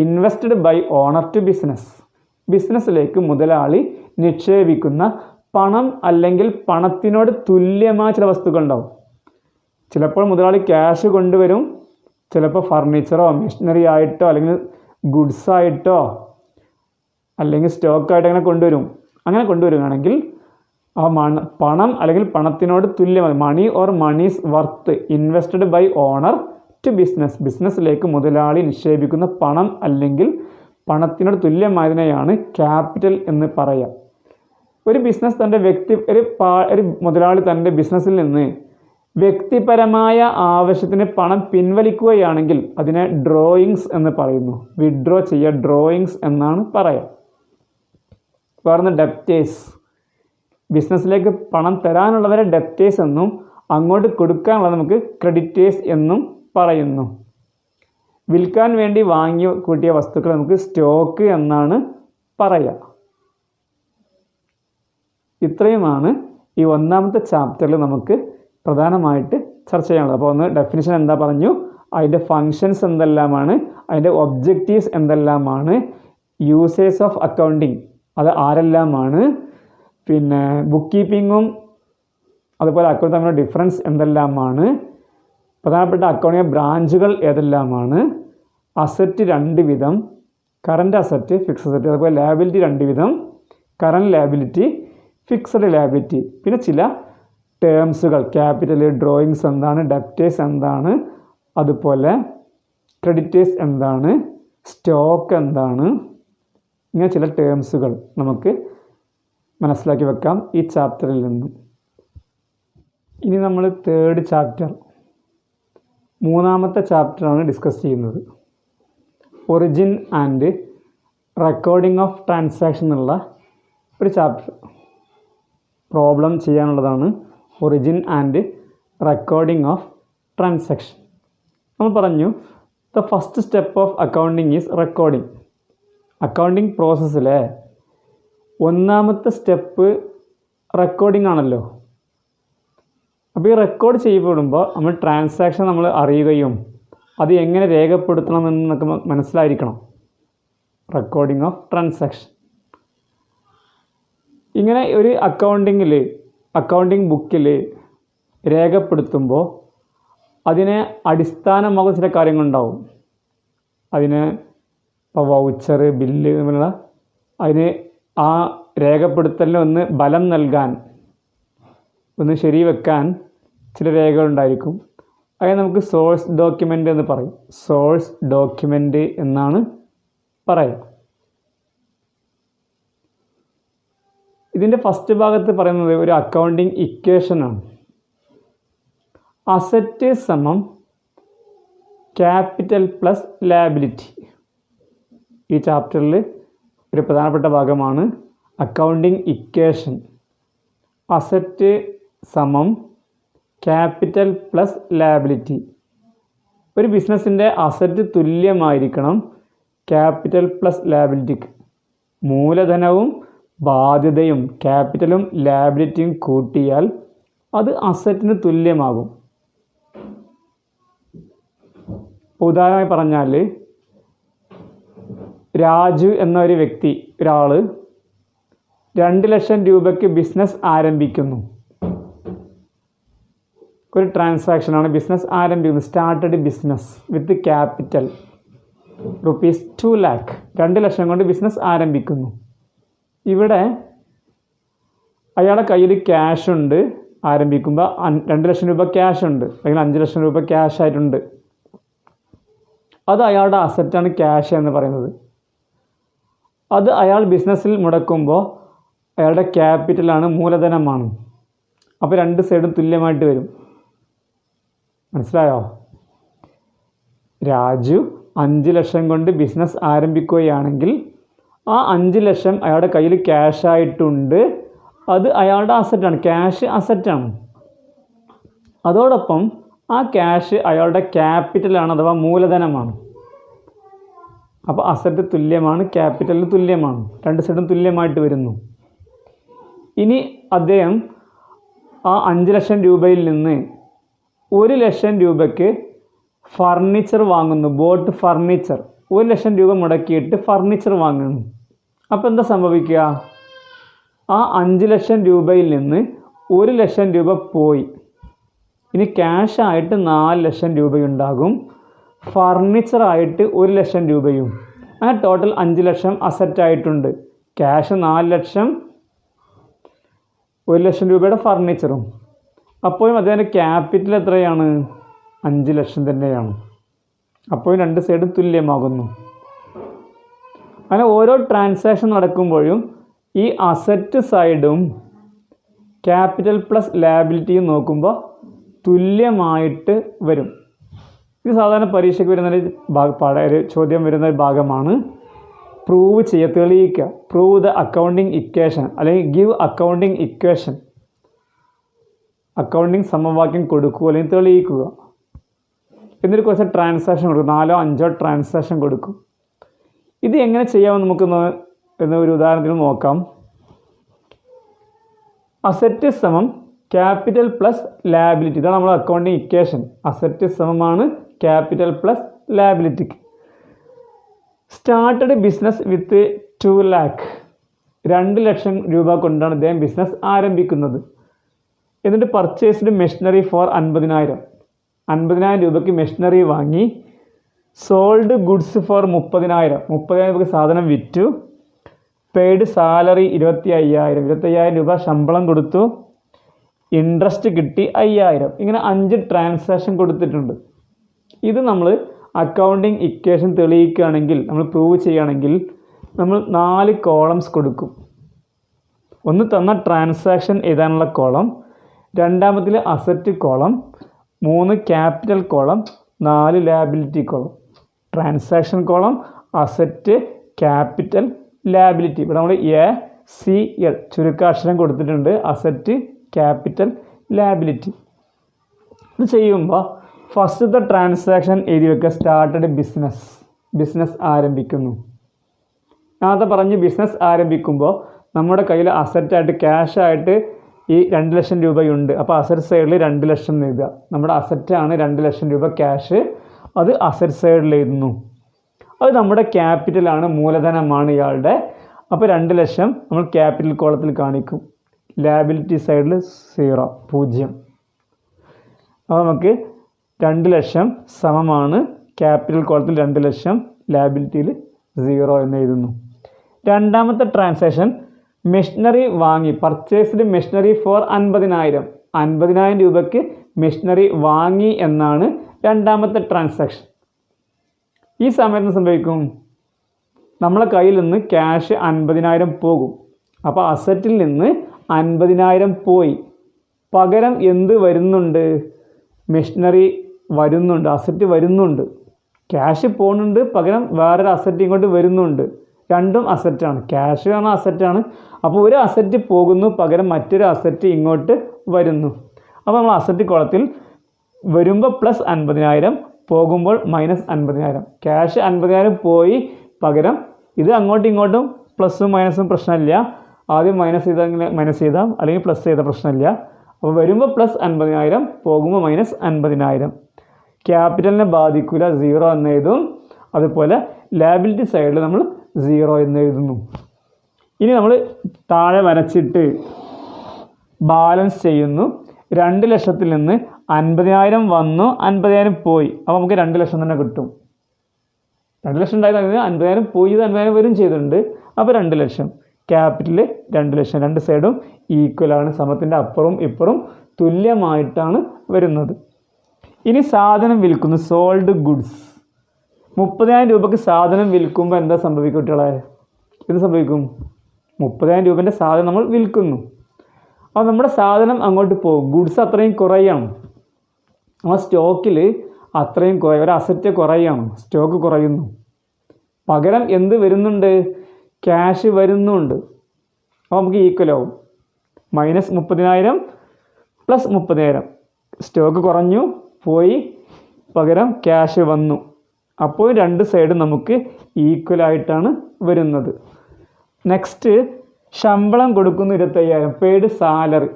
invested by owner to business, ബിസിനസ്സിലേക്ക് മുതലാളി നിക്ഷേപിക്കുന്ന പണം അല്ലെങ്കിൽ പണത്തിനോട് തുല്യമായ ചില വസ്തുക്കൾ ഉണ്ടാവും. ചിലപ്പോൾ മുതലാളി ക്യാഷ് കൊണ്ടുവരും, ചിലപ്പോൾ ഫർണിച്ചറോ മെഷീനറി ആയിട്ടോ അല്ലെങ്കിൽ ഗുഡ്സ് ആയിട്ടോ അല്ലെങ്കിൽ സ്റ്റോക്കായിട്ടോ അങ്ങനെ കൊണ്ടുവരും. അങ്ങനെ കൊണ്ടുവരികയാണെങ്കിൽ ആ പണം അല്ലെങ്കിൽ പണത്തിനോട് തുല്യമായി, money or money's worth invested by owner to business, ബിസിനസ്സിലേക്ക് മുതലാളി നിക്ഷേപിക്കുന്ന പണം അല്ലെങ്കിൽ പണത്തിനോട് തുല്യമായതിനെയാണ് ക്യാപിറ്റൽ എന്ന് പറയാം. ഒരു ബിസിനസ് തൻ്റെ ഒരു മുതലാളി തൻ്റെ ബിസിനസ്സിൽ നിന്ന് വ്യക്തിപരമായ ആവശ്യത്തിന് പണം പിൻവലിക്കുകയാണെങ്കിൽ അതിനെ ഡ്രോയിങ്സ് എന്ന് പറയുന്നു. വിഡ്രോ ചെയ്യുക, ഡ്രോയിങ്സ് എന്നാണ് പറയുക. വേറെ ഡെപ്റ്റേഴ്സ്, ബിസിനസ്സിലേക്ക് പണം തരാനുള്ളവരെ ഡെപ്റ്റേഴ്സ് എന്നും അങ്ങോട്ട് കൊടുക്കാനുള്ളത് നമുക്ക് ക്രെഡിറ്റേഴ്സ് എന്നും പറയുന്നു. വിൽക്കാൻ വേണ്ടി വാങ്ങി കൂട്ടിയ വസ്തുക്കൾ നമുക്ക് സ്റ്റോക്ക് എന്നാണ് പറയുക. ഇത്രയുമാണ് ഈ 1ാമത്തെ ചാപ്റ്ററിൽ നമുക്ക് പ്രധാനമായിട്ട് ചർച്ച ചെയ്യാനുള്ളത്. അപ്പോൾ ഒന്ന് ഡെഫിനിഷൻ എന്താ പറഞ്ഞു, അതിൻ്റെ ഫങ്ഷൻസ് എന്തെല്ലാമാണ്, അതിൻ്റെ ഒബ്ജക്റ്റീവ്സ് എന്തെല്ലാമാണ്, യൂസേഴ്സ് ഓഫ് അക്കൗണ്ടിങ് അത് ആരെല്ലാമാണ്, പിന്നെ ബുക്ക് കീപ്പിങ്ങും അതുപോലെ അക്കൗണ്ട് തമ്മിലുള്ള ഡിഫറൻസ് എന്തെല്ലാമാണ്, പ്രധാനപ്പെട്ട അക്കൗണ്ടിങ് ബ്രാഞ്ചുകൾ ഏതെല്ലാമാണ്, അസറ്റ് 2 വിധം, കറൻറ്റ് അസറ്റ്, ഫിക്സഡ് അസറ്റ്, അതുപോലെ ലാബിലിറ്റി 2 വിധം, കറൻറ്റ് ലാബിലിറ്റി, ഫിക്സഡ് ലാബിലിറ്റി, പിന്നെ ചില ടേംസുകൾ, ക്യാപിറ്റൽ, ഡ്രോയിങ്സ് എന്താണ്, ഡെപ്റ്റേഴ്സ് എന്താണ്, അതുപോലെ ക്രെഡിറ്റേഴ്സ് എന്താണ്, സ്റ്റോക്ക് എന്താണ്, ഇങ്ങനെ ചില ടേംസുകൾ നമുക്ക് മനസ്സിലാക്കി വെക്കാം ഈ ചാപ്റ്ററിൽ നിന്നും. ഇനി നമ്മൾ 3rd ചാപ്റ്റർ, 3ാമത്തെ ചാപ്റ്ററാണ് ഡിസ്കസ് ചെയ്യുന്നത്. Origin and recording of transaction എന്നുള്ള ഒരു ചാപ്റ്റർ. പ്രോബ്ലം ചെയ്യാനുള്ളതാണ് origin and recording of transaction. നമ്മൾ പറഞ്ഞു the first step of accounting is recording. Accounting പ്രോസസ്സിലെ 1ാമത്തെ സ്റ്റെപ്പ് റെക്കോർഡിംഗ് ആണല്ലോ. അപ്പോൾ ഈ റെക്കോർഡ് ചെയ്യപ്പെടുമ്പോൾ നമ്മൾ ട്രാൻസാക്ഷൻ നമ്മൾ അറിയുകയും അത് എങ്ങനെ രേഖപ്പെടുത്തണമെന്നൊക്കെ മനസ്സിലായിരിക്കണം. Recording of transaction. ഇങ്ങനെ ഒരു അക്കൗണ്ടിങ് ബുക്കിൽ രേഖപ്പെടുത്തുമ്പോൾ അതിനെ അടിസ്ഥാനമാകുന്ന ചില കാര്യങ്ങളുണ്ടാവും. അതിന് ഇപ്പോൾ വൗച്ചർ, ബില്ല് എന്നുള്ള അതിന് ആ രേഖപ്പെടുത്തലിന് ഒന്ന് ബലം നൽകാൻ, ഒന്ന് ശരിവെക്കാൻ ചില രേഖകളുണ്ടായിരിക്കും. അതിന് നമുക്ക് സോഴ്സ് ഡോക്യുമെൻ്റ് എന്ന് പറയും. സോഴ്സ് ഡോക്യുമെൻ്റ് എന്നാണ് പറയുക. ഇതിൻ്റെ ഫസ്റ്റ് ഭാഗത്ത് പറയുന്നത് ഒരു അക്കൗണ്ടിങ് ഇക്വേഷനാണ്. അസറ്റ് സമം ക്യാപിറ്റൽ പ്ലസ് ലാബിലിറ്റി. ഈ ചാപ്റ്ററിൽ ഒരു പ്രധാനപ്പെട്ട ഭാഗമാണ് അക്കൗണ്ടിങ് ഇക്വേഷൻ. അസറ്റ് സമം ക്യാപിറ്റൽ പ്ലസ് ലാബിലിറ്റി. ഒരു ബിസിനസ്സിൻ്റെ അസറ്റ് തുല്യമായിരിക്കണം ക്യാപിറ്റൽ പ്ലസ് ലാബിലിറ്റിക്ക്. മൂലധനവും ബാധ്യതയും ക്യാപിറ്റലും ലാബിലിറ്റിയും കൂട്ടിയാൽ അത് അസറ്റിന് തുല്യമാകും. ഉദാഹരണമായി പറഞ്ഞാൽ രാജു എന്ന ഒരു വ്യക്തി, ഒരാൾ 2 ലക്ഷം രൂപയ്ക്ക് ബിസിനസ് ആരംഭിക്കുന്നു. ഒരു ട്രാൻസാക്ഷനാണ് ബിസിനസ് ആരംഭിക്കുന്നത്. സ്റ്റാർട്ടഡ് ബിസിനസ് വിത്ത് ക്യാപിറ്റൽ ₹2 lakh. 2 ലക്ഷം കൊണ്ട് ബിസിനസ് ആരംഭിക്കുന്നു. ഇവിടെ അയാളുടെ കയ്യിൽ ക്യാഷ് ഉണ്ട്, ആരംഭിക്കുമ്പോൾ 2 ലക്ഷം രൂപ ക്യാഷ് ഉണ്ട്, അല്ലെങ്കിൽ 5 ലക്ഷം രൂപ ക്യാഷ് ആയിട്ടുണ്ട്. അത് അയാളുടെ അസറ്റാണ് ക്യാഷ് എന്ന് പറയുന്നത്. അത് അയാൾ ബിസിനസ്സിൽ മുടക്കുമ്പോൾ അയാളുടെ ക്യാപിറ്റലാണ്, മൂലധനമാണ്. അപ്പോൾ 2 സൈഡും തുല്യമായിട്ട് വരും. മനസ്സിലായോ? രാജു 5 ലക്ഷം കൊണ്ട് ബിസിനസ് ആരംഭിക്കുകയാണെങ്കിൽ ആ 5 ലക്ഷം അയാളുടെ കയ്യിൽ ക്യാഷ് ആയിട്ടുണ്ട്. അത് അയാളുടെ അസറ്റാണ്, ക്യാഷ് അസറ്റാണ്. അതോടൊപ്പം ആ ക്യാഷ് അയാളുടെ ക്യാപിറ്റലാണ്, അഥവാ മൂലധനമാണ്. അപ്പോൾ അസറ്റ് തുല്യമാണ്, ക്യാപിറ്റലിന് തുല്യമാണ്, 2 സൈഡും തുല്യമായിട്ട് വരുന്നു. ഇനി അദ്ദേഹം ആ 5 ലക്ഷം രൂപയിൽ നിന്ന് 1 ലക്ഷം രൂപയ്ക്ക് ഫർണിച്ചർ വാങ്ങുന്നു, ബോട്ട് ഫർണിച്ചർ. 1 ലക്ഷം രൂപ മുടക്കിയിട്ട് ഫർണിച്ചർ വാങ്ങുന്നു. അപ്പോൾ എന്താ സംഭവിക്കുക? ആ 5 ലക്ഷം രൂപയിൽ നിന്ന് 1 ലക്ഷം രൂപ പോയി. ഇനി ക്യാഷായിട്ട് 4 ലക്ഷം രൂപയുണ്ടാകും, ഫർണിച്ചറായിട്ട് 1 ലക്ഷം രൂപയും. അങ്ങനെ ടോട്ടൽ 5 ലക്ഷം അസറ്റായിട്ടുണ്ട്. ക്യാഷ് 4 ലക്ഷം, 1 ലക്ഷം രൂപയുടെ ഫർണിച്ചറും. അപ്പോഴും അതിൻ്റെ ക്യാപിറ്റൽ എത്രയാണ്? 5 ലക്ഷം തന്നെയാണ്. അപ്പോഴും 2 സൈഡും തുല്യമാകുന്നു. അങ്ങനെ ഓരോ ട്രാൻസാക്ഷൻ നടക്കുമ്പോഴും ഈ അസറ്റ് സൈഡും ക്യാപിറ്റൽ പ്ലസ് ലാബിലിറ്റിയും നോക്കുമ്പോൾ തുല്യമായിട്ട് വരും. ഇത് സാധാരണ പരീക്ഷയ്ക്ക് വരുന്ന ഒരു ചോദ്യം വരുന്ന ഒരു ഭാഗമാണ്. പ്രൂവ് ചെയ്യുക, തെളിയിക്കുക. പ്രൂവ് ദ അക്കൗണ്ടിങ് ഇക്വേഷൻ, അല്ലെങ്കിൽ ഗിവ് അക്കൗണ്ടിങ് ഇക്വേഷൻ. അക്കൗണ്ടിങ് സമവാക്യം കൊടുക്കുക അല്ലെങ്കിൽ തെളിയിക്കുക. എന്നിട്ട് കുറച്ച് ട്രാൻസാക്ഷൻ കൊടുക്കും, 4 or 5 ട്രാൻസാക്ഷൻ കൊടുക്കും. ഇത് എങ്ങനെ ചെയ്യാമെന്ന് നമുക്കൊന്ന് ഒരു ഉദാഹരണത്തിൽ നോക്കാം. അസറ്റ് സമം ക്യാപിറ്റൽ പ്ലസ് ലാബിലിറ്റി. ഇതാണ് നമ്മുടെ അക്കൗണ്ടിങ് ഇക്വേഷൻ. അസറ്റ് സമമാണ് ക്യാപിറ്റൽ പ്ലസ് ലാബിലിറ്റിക്ക്. Started business with 2 lakh. 2 ലക്ഷം രൂപ കൊണ്ടാണ് അദ്ദേഹം ബിസിനസ് ആരംഭിക്കുന്നത്. എന്നിട്ട് പർച്ചേസ്ഡ് മെഷീനറി ഫോർ 50,000. 50,000 രൂപയ്ക്ക് മെഷീനറി വാങ്ങി. Sold goods for 30,000. 30,000 രൂപയ്ക്ക് സാധനം വിറ്റു. Paid salary 25,000. 25,000 രൂപ ശമ്പളം കൊടുത്തു. ഇൻട്രസ്റ്റ് കിട്ടി 5,000. ഇങ്ങനെ 5 ട്രാൻസാക്ഷൻ കൊടുത്തിട്ടുണ്ട്. ഇത് നമ്മൾ അക്കൗണ്ടിങ് ഇക്വേഷൻ തെളിയിക്കുകയാണെങ്കിൽ, നമ്മൾ പ്രൂവ് ചെയ്യുകയാണെങ്കിൽ നമ്മൾ 4 കോളംസ് കൊടുക്കും. ഒന്ന് തന്ന ട്രാൻസാക്ഷൻ എഴുതാനുള്ള കോളം, രണ്ടാമത്തിൽ asset column, 3 capital column, 4 liability column. Transaction column, asset, capital, liability. ഇവിടെ നമ്മൾ ACL ചുരുക്കാക്ഷരം കൊടുത്തിട്ടുണ്ട്. Asset, capital, liability. ഇത് ചെയ്യുമ്പോൾ ഫസ്റ്റത്തെ ട്രാൻസാക്ഷൻ എഴുതി വെക്കുക. Started business. ബിസിനസ് ആരംഭിക്കുന്നു. ഞാനത് പറഞ്ഞ് ബിസിനസ് ആരംഭിക്കുമ്പോൾ നമ്മുടെ കയ്യിൽ അസറ്റായിട്ട് ക്യാഷായിട്ട് ഈ 2 ലക്ഷം രൂപയുണ്ട്. അപ്പോൾ അസറ്റ് സൈഡിൽ 2 ലക്ഷം എഴുതുക. നമ്മുടെ അസറ്റാണ് 2 ലക്ഷം രൂപ ക്യാഷ്. അത് അസറ്റ് സൈഡിൽ എഴുതുന്നു. അത് നമ്മുടെ ക്യാപിറ്റലാണ്, മൂലധനമാണ് ഇയാളുടെ. അപ്പോൾ 2 ലക്ഷം നമ്മൾ ക്യാപിറ്റൽ കോളത്തിൽ കാണിക്കും. ലാബിലിറ്റി സൈഡിൽ 0. അപ്പോൾ നമുക്ക് 2 ലക്ഷം സമമാണ് ക്യാപിറ്റൽ കോളത്തിൽ 2 ലക്ഷം, ലാബിലിറ്റിയിൽ 0 എന്ന് എഴുതുന്നു. രണ്ടാമത്തെ ട്രാൻസാക്ഷൻ മെഷീനറി വാങ്ങി. Purchased machinery for 50,000. 50,000 രൂപയ്ക്ക് മെഷീനറി വാങ്ങി എന്നാണ് രണ്ടാമത്തെ ട്രാൻസാക്ഷൻ. ഈ സമയത്ത് സംഭവിക്കും, നമ്മളെ കയ്യിൽ നിന്ന് ക്യാഷ് 50,000 പോകും. അപ്പോൾ അസറ്റിൽ നിന്ന് 50,000 പോയി. പകരം എന്ത് വരുന്നുണ്ട്? മെഷീനറി വരുന്നുണ്ട്, അസറ്റ് വരുന്നുണ്ട്. ക്യാഷ് പോകുന്നുണ്ട്, പകരം വേറൊരു അസറ്റ് ഇങ്ങോട്ട് വരുന്നുണ്ട്. രണ്ടും അസറ്റാണ്. ക്യാഷ് ആണ് അസറ്റാണ്. അപ്പോൾ ഒരു അസറ്റ് പോകുന്നു, പകരം മറ്റൊരു അസറ്റ് ഇങ്ങോട്ട് വരുന്നു. അപ്പോൾ നമ്മൾ അസറ്റ് കോളത്തിൽ വരുമ്പോൾ പ്ലസ് 50,000, പോകുമ്പോൾ മൈനസ് 50,000. ക്യാഷ് 50,000 പോയി, പകരം ഇത് അങ്ങോട്ടും ഇങ്ങോട്ടും പ്ലസ്സും മൈനസും പ്രശ്നമില്ല. ആദ്യം മൈനസ് ചെയ്താൽ അല്ലെങ്കിൽ പ്ലസ് ചെയ്ത പ്രശ്നമില്ല. അപ്പോൾ വരുമ്പോൾ പ്ലസ് 50,000, പോകുമ്പോൾ മൈനസ് 50,000. ക്യാപിറ്റലിനെ ബാധിക്കില്ല, 0 എന്ന് എഴുതും. അതുപോലെ ലാബിലിറ്റി സൈഡിൽ നമ്മൾ 0 എന്ന് എഴുതുന്നു. ഇനി നമ്മൾ താഴെ വരച്ചിട്ട് ബാലൻസ് ചെയ്യുന്നു. 2 ലക്ഷത്തിൽ നിന്ന് 50,000 വന്നു, 50,000 പോയി. അപ്പോൾ നമുക്ക് 2 ലക്ഷം തന്നെ കിട്ടും. 2 ലക്ഷം ഉണ്ടായത് 50,000 പോയി, 50,000 വരും ചെയ്തിട്ടുണ്ട്. അപ്പോൾ 2 ലക്ഷം. ക്യാപിറ്റൽ 2 ലക്ഷം. രണ്ട് സൈഡും ഈക്വലാണ്, സമത്തിൻ്റെ അപ്പുറവും ഇപ്പുറവും തുല്യമായിട്ടാണ് വരുന്നത്. ഇനി സാധനം വിൽക്കുന്നു, സോൾഡ് ഗുഡ്സ്. 30,000 രൂപയ്ക്ക് സാധനം വിൽക്കുമ്പോൾ എന്താ സംഭവിക്കും കുട്ടികളെ? എന്ത് സംഭവിക്കും? 30,000 രൂപേൻ്റെ സാധനം നമ്മൾ വിൽക്കുന്നു. അപ്പോൾ നമ്മുടെ സാധനം അങ്ങോട്ട് പോകും, ഗുഡ്സ് അത്രയും കുറയാണ്, നമ്മുടെ സ്റ്റോക്കിൽ അത്രയും കുറയും, ഒരു അസറ്റ് കുറയാണ്, സ്റ്റോക്ക് കുറയുന്നു. പകരം എന്ത് വരുന്നുണ്ട്? ക്യാഷ് വരുന്നുണ്ട്. അപ്പോൾ നമുക്ക് ഈക്വൽ ആവും. -30,000 + 30,000. സ്റ്റോക്ക് കുറഞ്ഞു പോയി, പകരം ക്യാഷ് വന്നു. അപ്പോൾ രണ്ട് സൈഡും നമുക്ക് ഈക്വലായിട്ടാണ് വരുന്നത്. നെക്സ്റ്റ്, ശമ്പളം കൊടുക്കുന്നു 25,000. പെയ്ഡ് സാലറി,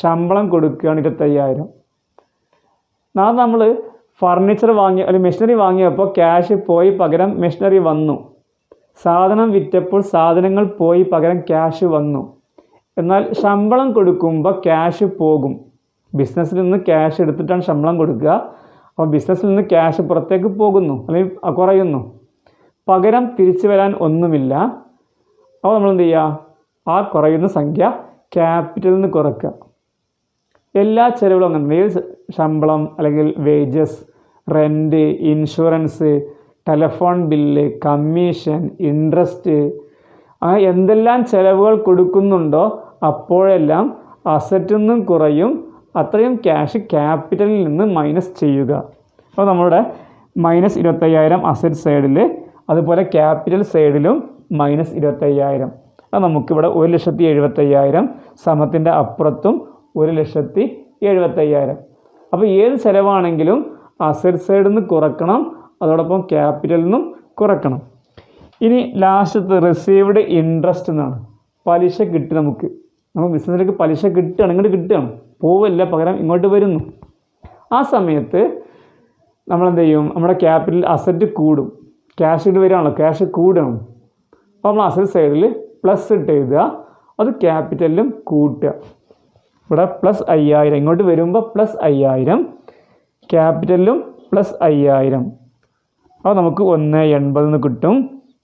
ശമ്പളം കൊടുക്കുകയാണ് 25,000. നമ്മൾ ഫർണിച്ചർ വാങ്ങിയ അല്ലെങ്കിൽ മെഷീനറി വാങ്ങിയപ്പോൾ ക്യാഷ് പോയി, പകരം മെഷീനറി വന്നു. സാധനം വിറ്റപ്പോൾ സാധനങ്ങൾ പോയി, പകരം ക്യാഷ് വന്നു. എന്നാൽ ശമ്പളം കൊടുക്കുമ്പോൾ ക്യാഷ് പോകും. ബിസിനസ്സിൽ നിന്ന് ക്യാഷ് എടുത്തിട്ടാണ് ശമ്പളം കൊടുക്കുക. അപ്പോൾ ബിസിനസ്സിൽ നിന്ന് ക്യാഷ് പുറത്തേക്ക് പോകുന്നു അല്ലെങ്കിൽ കുറയുന്നു, പകരം തിരിച്ചു വരാൻ ഒന്നുമില്ല. അപ്പോൾ നമ്മൾ എന്ത് ചെയ്യുക? ആ കുറയുന്ന സംഖ്യ ക്യാപിറ്റലിൽ നിന്ന് കുറയ്ക്കുക. എല്ലാ ചിലവുകളും അങ്ങനെ, ശമ്പളം അല്ലെങ്കിൽ wages, rent, insurance, telephone bill, commission, interest, അങ്ങനെ എന്തെല്ലാം ചിലവുകൾ കൊടുക്കുന്നുണ്ടോ അപ്പോഴെല്ലാം അസറ്റിൽ നിന്നും കുറയും, അത്രയും ക്യാഷ് ക്യാപിറ്റലിൽ നിന്ന് മൈനസ് ചെയ്യുക. അപ്പോൾ നമ്മുടെ -25,000 അസറ്റ് സൈഡിൽ, അതുപോലെ ക്യാപിറ്റൽ സൈഡിലും -25,000. അത് നമുക്കിവിടെ 1,70,75,000, സമത്തിൻ്റെ അപ്പുറത്തും 1,70,75,000. അപ്പോൾ ഏത് ചിലവാണെങ്കിലും അസറ്റ് സൈഡിൽ നിന്ന് കുറക്കണം, അതോടൊപ്പം ക്യാപിറ്റലിൽ നിന്നും കുറക്കണം. ഇനി ലാസ്റ്റത്തെ റിസീവ്ഡ് ഇൻട്രസ്റ്റ് എന്നാണ്. പലിശ കിട്ടി, നമുക്ക് ബിസിനസ്സിലേക്ക് പലിശ കിട്ടുകയാണ്, ഇങ്ങോട്ട് കിട്ടുകയാണ്, പോവില്ല, പകരം ഇങ്ങോട്ട് വരുന്നു. ആ സമയത്ത് നമ്മൾ എന്ത് ചെയ്യും? നമ്മുടെ ക്യാപിറ്റൽ അസറ്റ് കൂടും, ക്യാഷ് ഇട്ട് വരികയാണല്ലോ, ക്യാഷ് കൂടണം. അപ്പോൾ നമ്മൾ അസറ്റ് സൈഡിൽ പ്ലസ് ഇട്ട് എഴുതുക, അത് ക്യാപിറ്റലിലും കൂട്ടുക. ഇവിടെ +5,000, ഇങ്ങോട്ട് വരുമ്പോൾ +5,000, ക്യാപിറ്റലിലും +5,000. അപ്പോൾ നമുക്ക് 1,80,000 കിട്ടും.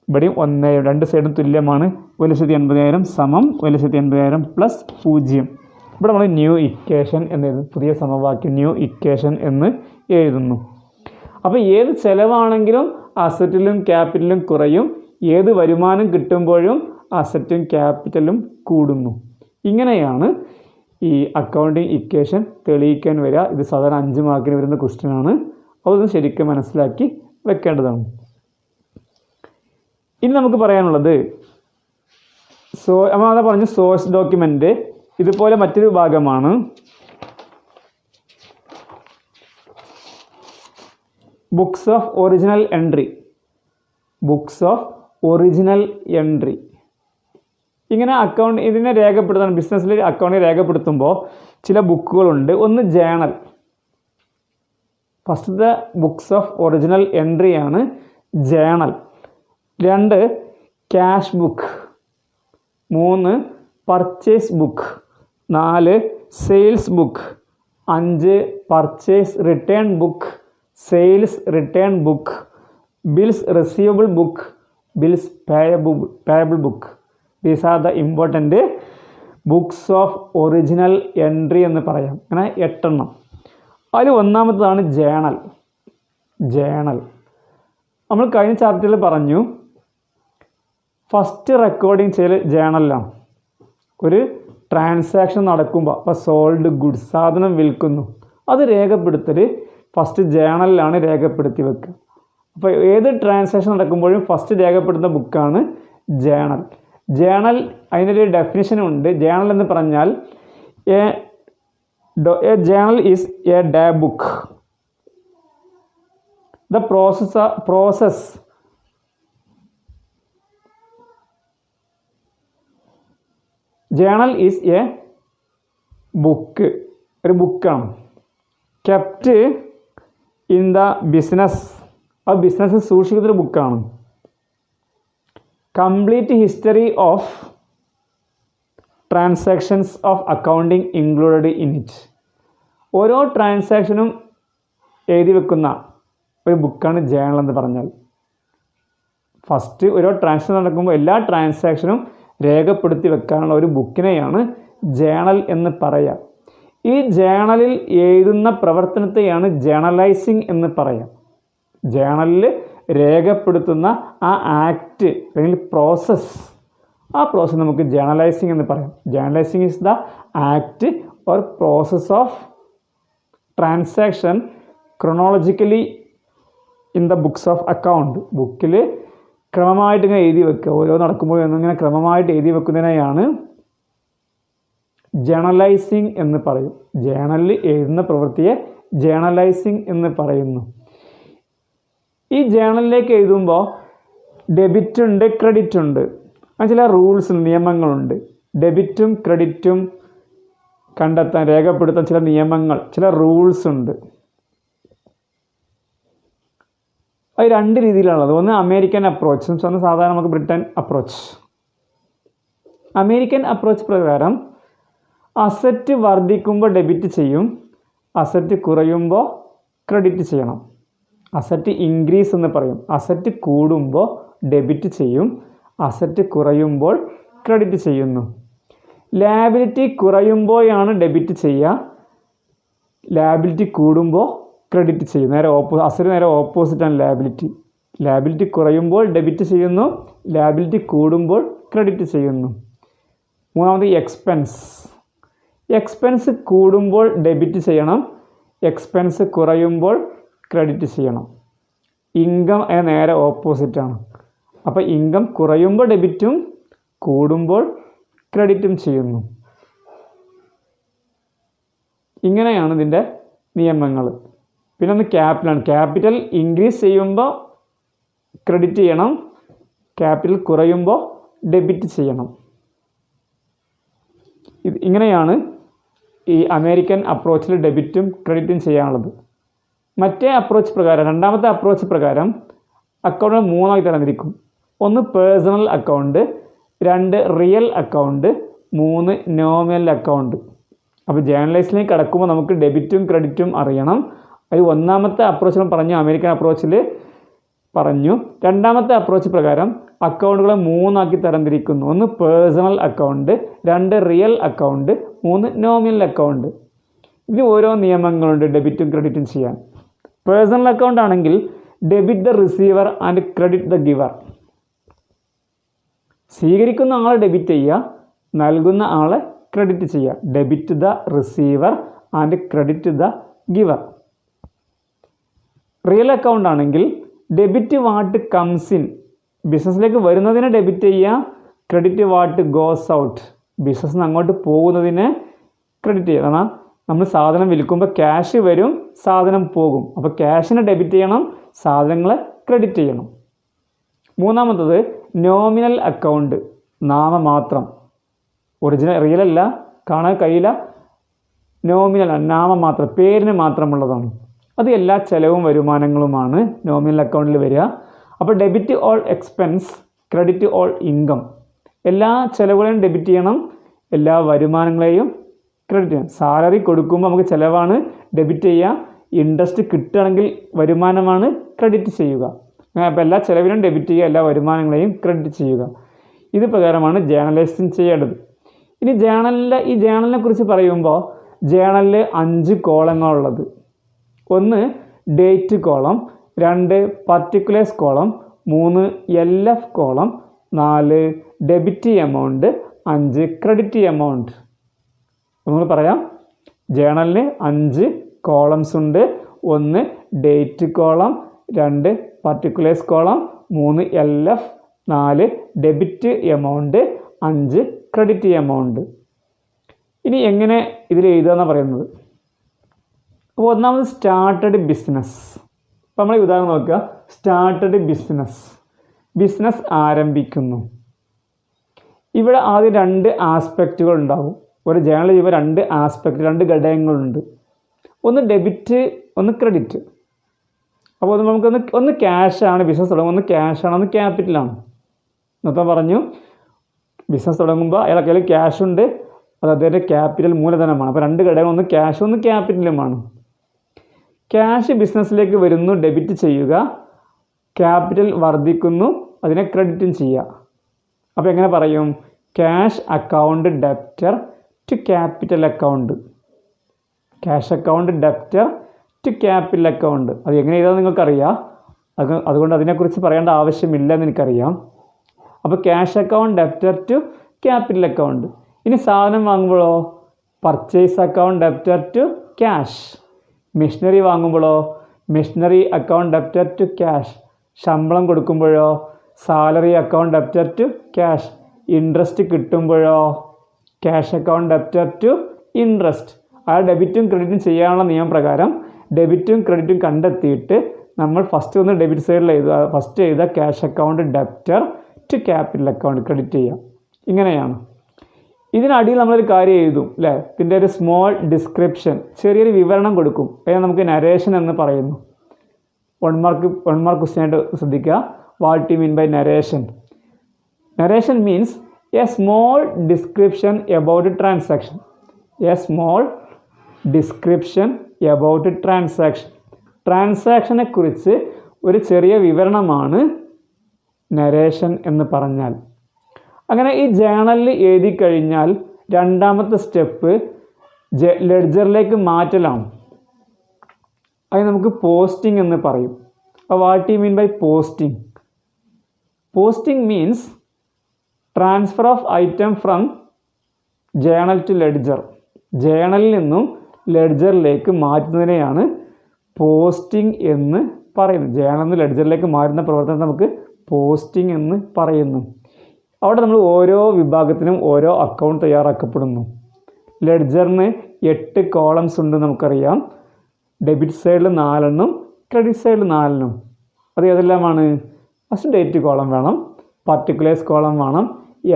ഇവിടെയും 1, രണ്ട് സൈഡും തുല്യമാണ്. 1,80,000 = 1,80,000 + 0. ഇവിടെ നമ്മൾ ന്യൂ ഇക്വേഷൻ എന്ന് എഴുതുന്നു, പുതിയ സമവാക്യം ന്യൂ ഇക്വേഷൻ എന്ന് എഴുതുന്നു. അപ്പോൾ ഏത് ചിലവാണെങ്കിലും അസറ്റിലും ക്യാപിറ്റലും കുറയും, ഏത് വരുമാനം കിട്ടുമ്പോഴും അസറ്റും ക്യാപിറ്റലും കൂടുന്നു. ഇങ്ങനെയാണ് ഈ അക്കൗണ്ടിങ് ഇക്വേഷൻ തെളിയിക്കാൻ വരിക. ഇത് സാധാരണ 5 മാർക്കിന് വരുന്ന ക്വസ്റ്റ്യനാണ്. അപ്പോൾ ഇത് ശരിക്കും മനസ്സിലാക്കി വെക്കേണ്ടതാണ്. ഇനി നമുക്ക് പറയാനുള്ളത്, നമ്മൾ പറഞ്ഞു സോഴ്സ് ഡോക്യുമെൻ്റ് ഇതുപോലെ മറ്റൊരു ഭാഗമാണ്. Books of original entry, books of original entry. ഇങ്ങനെ ഇതിനെ രേഖപ്പെടുത്താൻ, ബിസിനസ്സിൽ അക്കൗണ്ടിൽ രേഖപ്പെടുത്തുമ്പോൾ ചില ബുക്കുകളുണ്ട്. ഒന്ന് ജേണൽ, ഫസ്റ്റത്തെ ബുക്സ് ഓഫ് ഒറിജിനൽ എൻട്രി ആണ് journal. 2 cash book, 3 purchase book, 4 sales book, 5 purchase return book, sales return book, bills receivable book, bills payable book. These are the important books of original entry എന്ന് പറയാം. അങ്ങനെ 8 എണ്ണം. അതിൽ ഒന്നാമത്തതാണ് journal. Journal നമ്മൾ കഴിഞ്ഞ ചാപ്റ്ററിൽ പറഞ്ഞു, ഫസ്റ്റ് റെക്കോർഡിങ് ചെയ്യൽ ജേണലിലാണ്. ഒരു ട്രാൻസാക്ഷൻ നടക്കുമ്പോൾ, അപ്പോൾ സോൾഡ് ഗുഡ്സ്, സാധനം വിൽക്കുന്നു, അത് രേഖപ്പെടുത്തൽ ഫസ്റ്റ് ജേണലിലാണ് രേഖപ്പെടുത്തി വെക്കുക. അപ്പോൾ ഏത് ട്രാൻസാക്ഷൻ നടക്കുമ്പോഴും ഫസ്റ്റ് രേഖപ്പെടുത്തുന്ന ബുക്കാണ് ജേണൽ. ജേണൽ, അതിനൊരു ഡെഫിനിഷനുണ്ട്. ജേണൽ എന്ന് പറഞ്ഞാൽ A journal is A day book. The process journal is A book, ഒരു ബുക്കാണ്. കെപ്റ്റ് ഇൻ ദ ബിസിനസ്, ആ ബിസിനസ് സൂക്ഷിക്കുന്നൊരു ബുക്കാണ്. Complete history of transactions of accounting included in it. ഓരോ ട്രാൻസാക്ഷനും എഴുതി വെക്കുന്ന ഒരു ബുക്കാണ് ജേണൽ എന്ന് പറഞ്ഞാൽ. ഫസ്റ്റ് ഓരോ ട്രാൻസാക്ഷൻ നടക്കുമ്പോൾ എല്ലാ ട്രാൻസാക്ഷനും രേഖപ്പെടുത്തി വെക്കാനുള്ള ഒരു ബുക്കിനെയാണ് ജേണൽ എന്ന് പറയാം. ഈ ജേണലിൽ എഴുതുന്ന പ്രവർത്തനത്തെയാണ് ജേണലൈസിങ് എന്ന് പറയാം. ജേണലിൽ രേഖപ്പെടുത്തുന്ന ആ ആക്ട് അല്ലെങ്കിൽ പ്രോസസ്സ്, ആ പ്രോസസ്സ് നമുക്ക് ജേണലൈസിങ് എന്ന് പറയാം. Journalising is the act or process of transaction chronologically in the books of account. ബുക്കിൽ ക്രമമായിട്ട് ഇങ്ങനെ എഴുതി വെക്കുക, ഓരോ നടക്കുമ്പോൾ എന്നിങ്ങനെ ക്രമമായിട്ട് എഴുതി വെക്കുന്നതിനെയാണ് ജേണലൈസിങ് എന്ന് പറയും. ജേണലിൽ എഴുതുന്ന പ്രവൃത്തിയെ ജേണലൈസിങ് എന്ന് പറയുന്നു. ഈ ജേണലിലേക്ക് എഴുതുമ്പോൾ ഡെബിറ്റ് ഉണ്ട്, ക്രെഡിറ്റ് ഉണ്ട്. അങ്ങനെ ചില റൂൾസ്, നിയമങ്ങളുണ്ട്. ഡെബിറ്റും ക്രെഡിറ്റും കണ്ടെത്താൻ, രേഖപ്പെടുത്താൻ ചില നിയമങ്ങൾ, ചില റൂൾസ് ഉണ്ട്. അത് രണ്ട് രീതിയിലാണുള്ളത്. ഒന്ന് അമേരിക്കൻ അപ്രോച്ച്, ഒന്ന് സാധാരണ നമുക്ക് ബ്രിട്ടൻ അപ്രോച്ച്. അമേരിക്കൻ അപ്രോച്ച് പ്രകാരം അസറ്റ് വർദ്ധിക്കുമ്പോൾ ഡെബിറ്റ് ചെയ്യും, അസറ്റ് കുറയുമ്പോൾ ക്രെഡിറ്റ് ചെയ്യണം. അസറ്റ് ഇൻക്രീസ് എന്ന് പറയും. അസറ്റ് കൂടുമ്പോൾ ഡെബിറ്റ് ചെയ്യും, അസറ്റ് കുറയുമ്പോൾ ക്രെഡിറ്റ് ചെയ്യുന്നു. ലാബിലിറ്റി കുറയുമ്പോഴാണ് ഡെബിറ്റ് ചെയ്യുക, ലാബിലിറ്റി കൂടുമ്പോൾ ക്രെഡിറ്റ് ചെയ്യും. അസറ്റ് നേരെ ഓപ്പോസിറ്റാണ് ലാബിലിറ്റി. ലാബിലിറ്റി കുറയുമ്പോൾ ഡെബിറ്റ് ചെയ്യുന്നു, ലാബിലിറ്റി കൂടുമ്പോൾ ക്രെഡിറ്റ് ചെയ്യുന്നു. മൂന്നാമത് എക്സ്പെൻസ്. എക്സ്പെൻസ് കൂടുമ്പോൾ ഡെബിറ്റ് ചെയ്യണം, എക്സ്പെൻസ് കുറയുമ്പോൾ ക്രെഡിറ്റ് ചെയ്യണം. ഇൻകം നേരെ ഓപ്പോസിറ്റാണ്. അപ്പോൾ ഇൻകം കുറയുമ്പോൾ ഡെബിറ്റും കൂടുമ്പോൾ ക്രെഡിറ്റും ചെയ്യുന്നു. ഇങ്ങനെയാണ് ഇതിൻ്റെ നിയമങ്ങൾ. പിന്നെ ഒന്ന് ക്യാപിറ്റലാണ്. ക്യാപിറ്റൽ ഇൻക്രീസ് ചെയ്യുമ്പോൾ ക്രെഡിറ്റ് ചെയ്യണം, ക്യാപിറ്റൽ കുറയുമ്പോൾ ഡെബിറ്റ് ചെയ്യണം. ഇങ്ങനെയാണ് ഈ അമേരിക്കൻ അപ്രോച്ചിൽ ഡെബിറ്റും ക്രെഡിറ്റും ചെയ്യാനുള്ളത്. മറ്റേ അപ്രോച്ച് പ്രകാരം, രണ്ടാമത്തെ അപ്രോച്ച് പ്രകാരം അക്കൗണ്ടിനെ മൂന്നായി തരംതിരിക്കും. ഒന്ന് പേഴ്സണൽ അക്കൗണ്ട്, രണ്ട് റിയൽ അക്കൗണ്ട്, മൂന്ന് നോമിനൽ അക്കൗണ്ട്. അപ്പോൾ ജേണലൈസിലേക്ക് കടക്കുമ്പോൾ നമുക്ക് ഡെബിറ്റും ക്രെഡിറ്റും അറിയണം. അത് ഒന്നാമത്തെ അപ്രോച്ചിലും പറഞ്ഞു, അമേരിക്കൻ അപ്രോച്ചിൽ പറഞ്ഞു. രണ്ടാമത്തെ അപ്രോച്ച് പ്രകാരം അക്കൗണ്ടുകളെ മൂന്നാക്കി തരംതിരിക്കുന്നു. ഒന്ന് പേഴ്സണൽ അക്കൗണ്ട്, രണ്ട് റിയൽ അക്കൗണ്ട്, മൂന്ന് നോമിനൽ അക്കൗണ്ട്. ഇതിന് ഓരോ നിയമങ്ങളുണ്ട് ഡെബിറ്റും ക്രെഡിറ്റും ചെയ്യാൻ. പേഴ്സണൽ അക്കൗണ്ട് ആണെങ്കിൽ debit the receiver and credit the giver. സ്വീകരിക്കുന്ന ആളെ ഡെബിറ്റ് ചെയ്യുക, നൽകുന്ന ആളെ ക്രെഡിറ്റ് ചെയ്യുക. Debit the receiver and credit the giver. Real account ആണെങ്കിൽ ഡെബിറ്റ് വാട്ട് കംസ് ഇൻ, ബിസിനസ്സിലേക്ക് വരുന്നതിനെ ഡെബിറ്റ് ചെയ്യുക, ക്രെഡിറ്റ് വാട്ട് ഗോസ് ഔട്ട്, ബിസിനസ്സിൽ നിന്ന് അങ്ങോട്ട് പോകുന്നതിനെ ക്രെഡിറ്റ് ചെയ്യുക. കാരണം നമ്മൾ സാധനം വിൽക്കുമ്പോൾ ക്യാഷ് വരും, സാധനം പോകും. അപ്പോൾ ക്യാഷിനെ ഡെബിറ്റ് ചെയ്യണം, സാധനങ്ങളെ ക്രെഡിറ്റ് ചെയ്യണം. മൂന്നാമത്തത് നോമിനൽ അക്കൗണ്ട്, നാമമാത്രം. ഒറിജിനൽ റിയൽ അല്ല, കാണാൻ കഴിയില്ല. നോമിനൽ നാമമാത്രം, പേരിന് മാത്രമുള്ളതാണ്. അത് എല്ലാ ചെലവും വരുമാനങ്ങളുമാണ് നോമിനൽ അക്കൗണ്ടിൽ വരിക. അപ്പോൾ debit all expense, credit all income. എല്ലാ ചിലവുകളെയും ഡെബിറ്റ് ചെയ്യണം, എല്ലാ വരുമാനങ്ങളെയും ക്രെഡിറ്റ് ചെയ്യണം. സാലറി കൊടുക്കുമ്പോൾ നമുക്ക് ചിലവാണ് ഡെബിറ്റ് ചെയ്യുക, ഇൻട്രസ്റ്റ് കിട്ടുകയാണെങ്കിൽ വരുമാനമാണ് ക്രെഡിറ്റ് ചെയ്യുക. അപ്പോൾ എല്ലാ ചിലവിനും ഡെബിറ്റ് ചെയ്യുക, എല്ലാ വരുമാനങ്ങളെയും ക്രെഡിറ്റ് ചെയ്യുക. ഇത് പ്രകാരമാണ് ജേണലൈസിങ് ചെയ്യേണ്ടത്. ഇനി ഈ ജേണലിനെ കുറിച്ച് പറയുമ്പോൾ ജേണലിൽ 5 കോളങ്ങളുള്ളത്. ഒന്ന് date column, 2 particulars column, 3 LF column, 4 debit amount, 5 credit amount. നമ്മൾ പറയാം, ജേണലിന് 5 കോളംസ് ഉണ്ട്. 1 date column, 2 particulars column, 3 LF, 4 debit amount, 5 credit amount. ഇനി എങ്ങനെ ഇതിൽ എഴുതുകയെന്നാണ് പറയുന്നത്. അപ്പോൾ ഒന്നാമത് സ്റ്റാർട്ടഡ് ബിസിനസ്. അപ്പോൾ നമ്മൾ ഉദാഹരണം നോക്കുക. സ്റ്റാർട്ടഡ് ബിസിനസ് ആരംഭിക്കുന്നു. ഇവിടെ ആദ്യം 2 ആസ്പെക്റ്റുകൾ ഉണ്ടാകും. ഒരു ജേണൽ ചെയ്യുമ്പോൾ 2 ആസ്പെക്റ്റ്, 2 ഘടകങ്ങളുണ്ട്. ഒന്ന് ഡെബിറ്റ്, ഒന്ന് ക്രെഡിറ്റ്. അപ്പോൾ ഒന്ന് ക്യാഷാണ് ബിസിനസ് തുടങ്ങുമ്പോൾ, ഒന്ന് ക്യാഷാണ്, ഒന്ന് ക്യാപിറ്റലാണ്. നേരത്തെ പറഞ്ഞു, ബിസിനസ് തുടങ്ങുമ്പോൾ അയാളുടെ കയ്യിൽ ക്യാഷ് ഉണ്ട്, അത് അദ്ദേഹത്തിൻ്റെ ക്യാപിറ്റൽ മൂലധനമാണ്. അപ്പോൾ 2 ഘടകം, ഒന്ന് ക്യാഷും ഒന്ന് ക്യാപിറ്റലുമാണ്. ക്യാഷ് ബിസിനസ്സിലേക്ക് വരുന്നു, ഡെബിറ്റ് ചെയ്യുക. ക്യാപിറ്റൽ വർദ്ധിക്കുന്നു, അതിനെ ക്രെഡിറ്റും ചെയ്യുക. അപ്പോൾ എങ്ങനെ പറയും? Cash account debtor to capital account. Cash account debtor to capital account. അത് എങ്ങനെ എഴുതാമെന്ന് നിങ്ങൾക്കറിയാം. അതുകൊണ്ട് അതിനെക്കുറിച്ച് പറയേണ്ട ആവശ്യമില്ല എന്ന് എനിക്കറിയാം. അപ്പോൾ cash account debtor to capital account. ഇനി സാധനം വാങ്ങുമ്പോഴോ purchase account debtor to cash. Machinery വാങ്ങുമ്പോഴോ machinery account debtor to cash. ശമ്പളം കൊടുക്കുമ്പോഴോ salary account debtor to cash. Interest കിട്ടുമ്പോഴോ cash account debtor to interest. ആ ഡെബിറ്റും ക്രെഡിറ്റും ചെയ്യാനുള്ള നിയമപ്രകാരം ഡെബിറ്റും ക്രെഡിറ്റും കണ്ടെത്തിയിട്ട് നമ്മൾ ഫസ്റ്റ് ഒന്ന് ഡെബിറ്റ് സൈഡിൽ എഴുതുക. ഫസ്റ്റ് എഴുതുക cash account debtor to capital account credit ചെയ്യാം. ഇങ്ങനെയാണ്. ഇതിനടിയിൽ നമ്മളൊരു കാര്യം എഴുതും അല്ലേ. ഇതിൻ്റെ ഒരു സ്മോൾ ഡിസ്ക്രിപ്ഷൻ, ചെറിയൊരു വിവരണം കൊടുക്കും. അതിനെ നമുക്ക് നരേഷൻ എന്ന് പറയുന്നു. 1 മാർക്ക് ക്വസ്റ്റ്യൻ ആയിട്ട് ശ്രദ്ധിക്കുക. What you mean by narration? Narration means a small description about transaction. A small description about transaction. ട്രാൻസാക്ഷനെ കുറിച്ച് ഒരു ചെറിയ വിവരണമാണ് നരേഷൻ എന്ന് പറഞ്ഞാൽ. അങ്ങനെ ഈ ജേണലിൽ എഴുതി കഴിഞ്ഞാൽ രണ്ടാമത്തെ സ്റ്റെപ്പ് ലെഡ്ജറിലേക്ക് മാറ്റലാണ്. അത് നമുക്ക് പോസ്റ്റിംഗ് എന്ന് പറയും. അപ്പോൾ what you mean by posting? Posting means transfer of item from journal to ledger. ജേണലിൽ നിന്നും ലെഡ്ജറിലേക്ക് മാറ്റുന്നതിനെയാണ് പോസ്റ്റിംഗ് എന്ന് പറയുന്നത്. ജേണലിൽ നിന്ന് ലെഡ്ജറിലേക്ക് മാറ്റുന്ന പ്രവർത്തനം നമുക്ക് പോസ്റ്റിംഗ് എന്ന് പറയുന്നു. അവിടെ നമ്മൾ ഓരോ വിഭാഗത്തിനും ഓരോ അക്കൗണ്ട് തയ്യാറാക്കപ്പെടുന്നു. ലെഡ്ജറിന് 8 കോളംസ് ഉണ്ട് നമുക്കറിയാം. ഡെബിറ്റ് സൈഡിൽ 4 ക്രെഡിറ്റ് സൈഡിൽ 4. അത് ഏതെല്ലാമാണ്? ഫസ്റ്റ് ഡേറ്റ് കോളം വേണം, പർട്ടിക്കുലേഴ്സ് കോളം വേണം,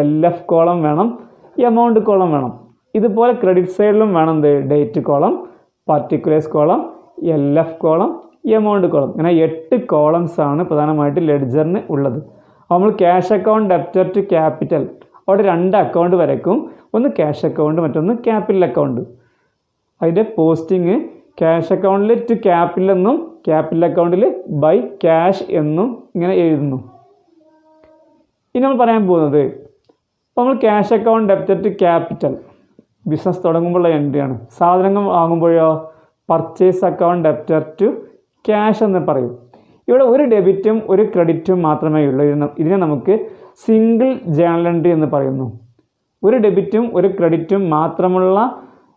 LF കോളം വേണം, എമൗണ്ട് കോളം വേണം. ഇതുപോലെ ക്രെഡിറ്റ് സൈഡിലും വേണം date column, particulars column, LF column, amount column. ഇങ്ങനെ 8 കോളംസ് ആണ് പ്രധാനമായിട്ട് ലെഡ്ജറിന് ഉള്ളത്. നമ്മൾ cash account debtor to capital അവിടെ 2 അക്കൗണ്ട് വരയ്ക്കും. ഒന്ന് ക്യാഷ് അക്കൗണ്ട്, മറ്റൊന്ന് ക്യാപിറ്റൽ അക്കൗണ്ട്. അതിൻ്റെ പോസ്റ്റിങ് ക്യാഷ് അക്കൗണ്ടിൽ ടു ക്യാപിറ്റൽ എന്നും ക്യാപിറ്റൽ അക്കൗണ്ടിൽ ബൈ ക്യാഷ് എന്നും ഇങ്ങനെ എഴുതുന്നു. ഇനി നമ്മൾ പറയാൻ പോകുന്നത് അപ്പോൾ നമ്മൾ cash account debtor to capital business തുടങ്ങുമ്പോഴുള്ള എൻട്രിയാണ്. സാധനങ്ങൾ വാങ്ങുമ്പോഴോ purchase account debtor to cash എന്ന് പറയും. ഇവിടെ ഒരു ഡെബിറ്റും ഒരു ക്രെഡിറ്റും മാത്രമേ ഉള്ളൂ. ഇതിനെ നമുക്ക് സിംഗിൾ ജേണൽ എൻട്രി എന്ന് പറയുന്നു. ഒരു ഡെബിറ്റും ഒരു ക്രെഡിറ്റും മാത്രമുള്ള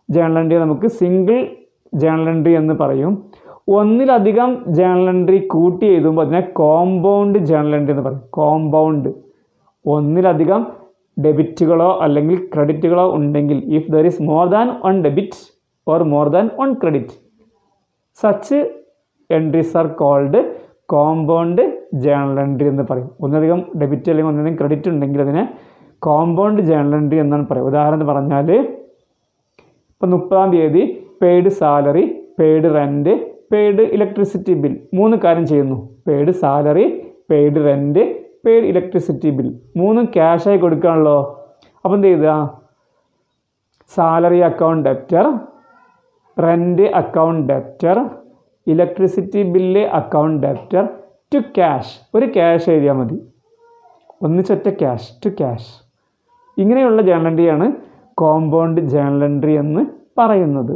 ജേണൽ എൻട്രി നമുക്ക് സിംഗിൾ ജേണൽ എൻട്രി എന്ന് പറയും. ഒന്നിലധികം ജേണൽ എൻട്രി കൂട്ടി എഴുതുമ്പോൾ അതിനെ കോമ്പൗണ്ട് ജേണൽ എൻട്രി എന്ന് പറയും. കോമ്പൗണ്ട്, ഒന്നിലധികം ഡെബിറ്റുകളോ അല്ലെങ്കിൽ ക്രെഡിറ്റുകളോ ഉണ്ടെങ്കിൽ, if there is more than 1 debit or more than 1 credit, such entries are called compound journal entry എന്ന് പറയും. ഒന്നിലധികം ഡെബിറ്റ് അല്ലെങ്കിൽ ഒന്നിലധികം ക്രെഡിറ്റ് ഉണ്ടെങ്കിൽ അതിനെ കോമ്പൗണ്ട് ജേണൽ എൻട്രി എന്നാണ് പറയുക. ഉദാഹരണം പറഞ്ഞാൽ ഇപ്പോൾ 30-ാം തീയതി paid salary, paid rent, paid electricity bill, 3 കാര്യം ചെയ്യുന്നു. Paid salary, paid rent, paid electricity bill, 3 ക്യാഷായി കൊടുക്കുകയാണല്ലോ. അപ്പോൾ എന്ത് ചെയ്യുക? Salary account debtor, rent account debtor, electricity bill account debtor to cash. ഒരു ക്യാഷ് എഴുതിയാൽ മതി, ഒന്നിച്ചൊറ്റ ക്യാഷ് ടു ക്യാഷ്. ഇങ്ങനെയുള്ള ജേണൽ എൻട്രിയാണ് കോമ്പൗണ്ട് ജേണൽ എൻട്രി എന്ന് പറയുന്നത്.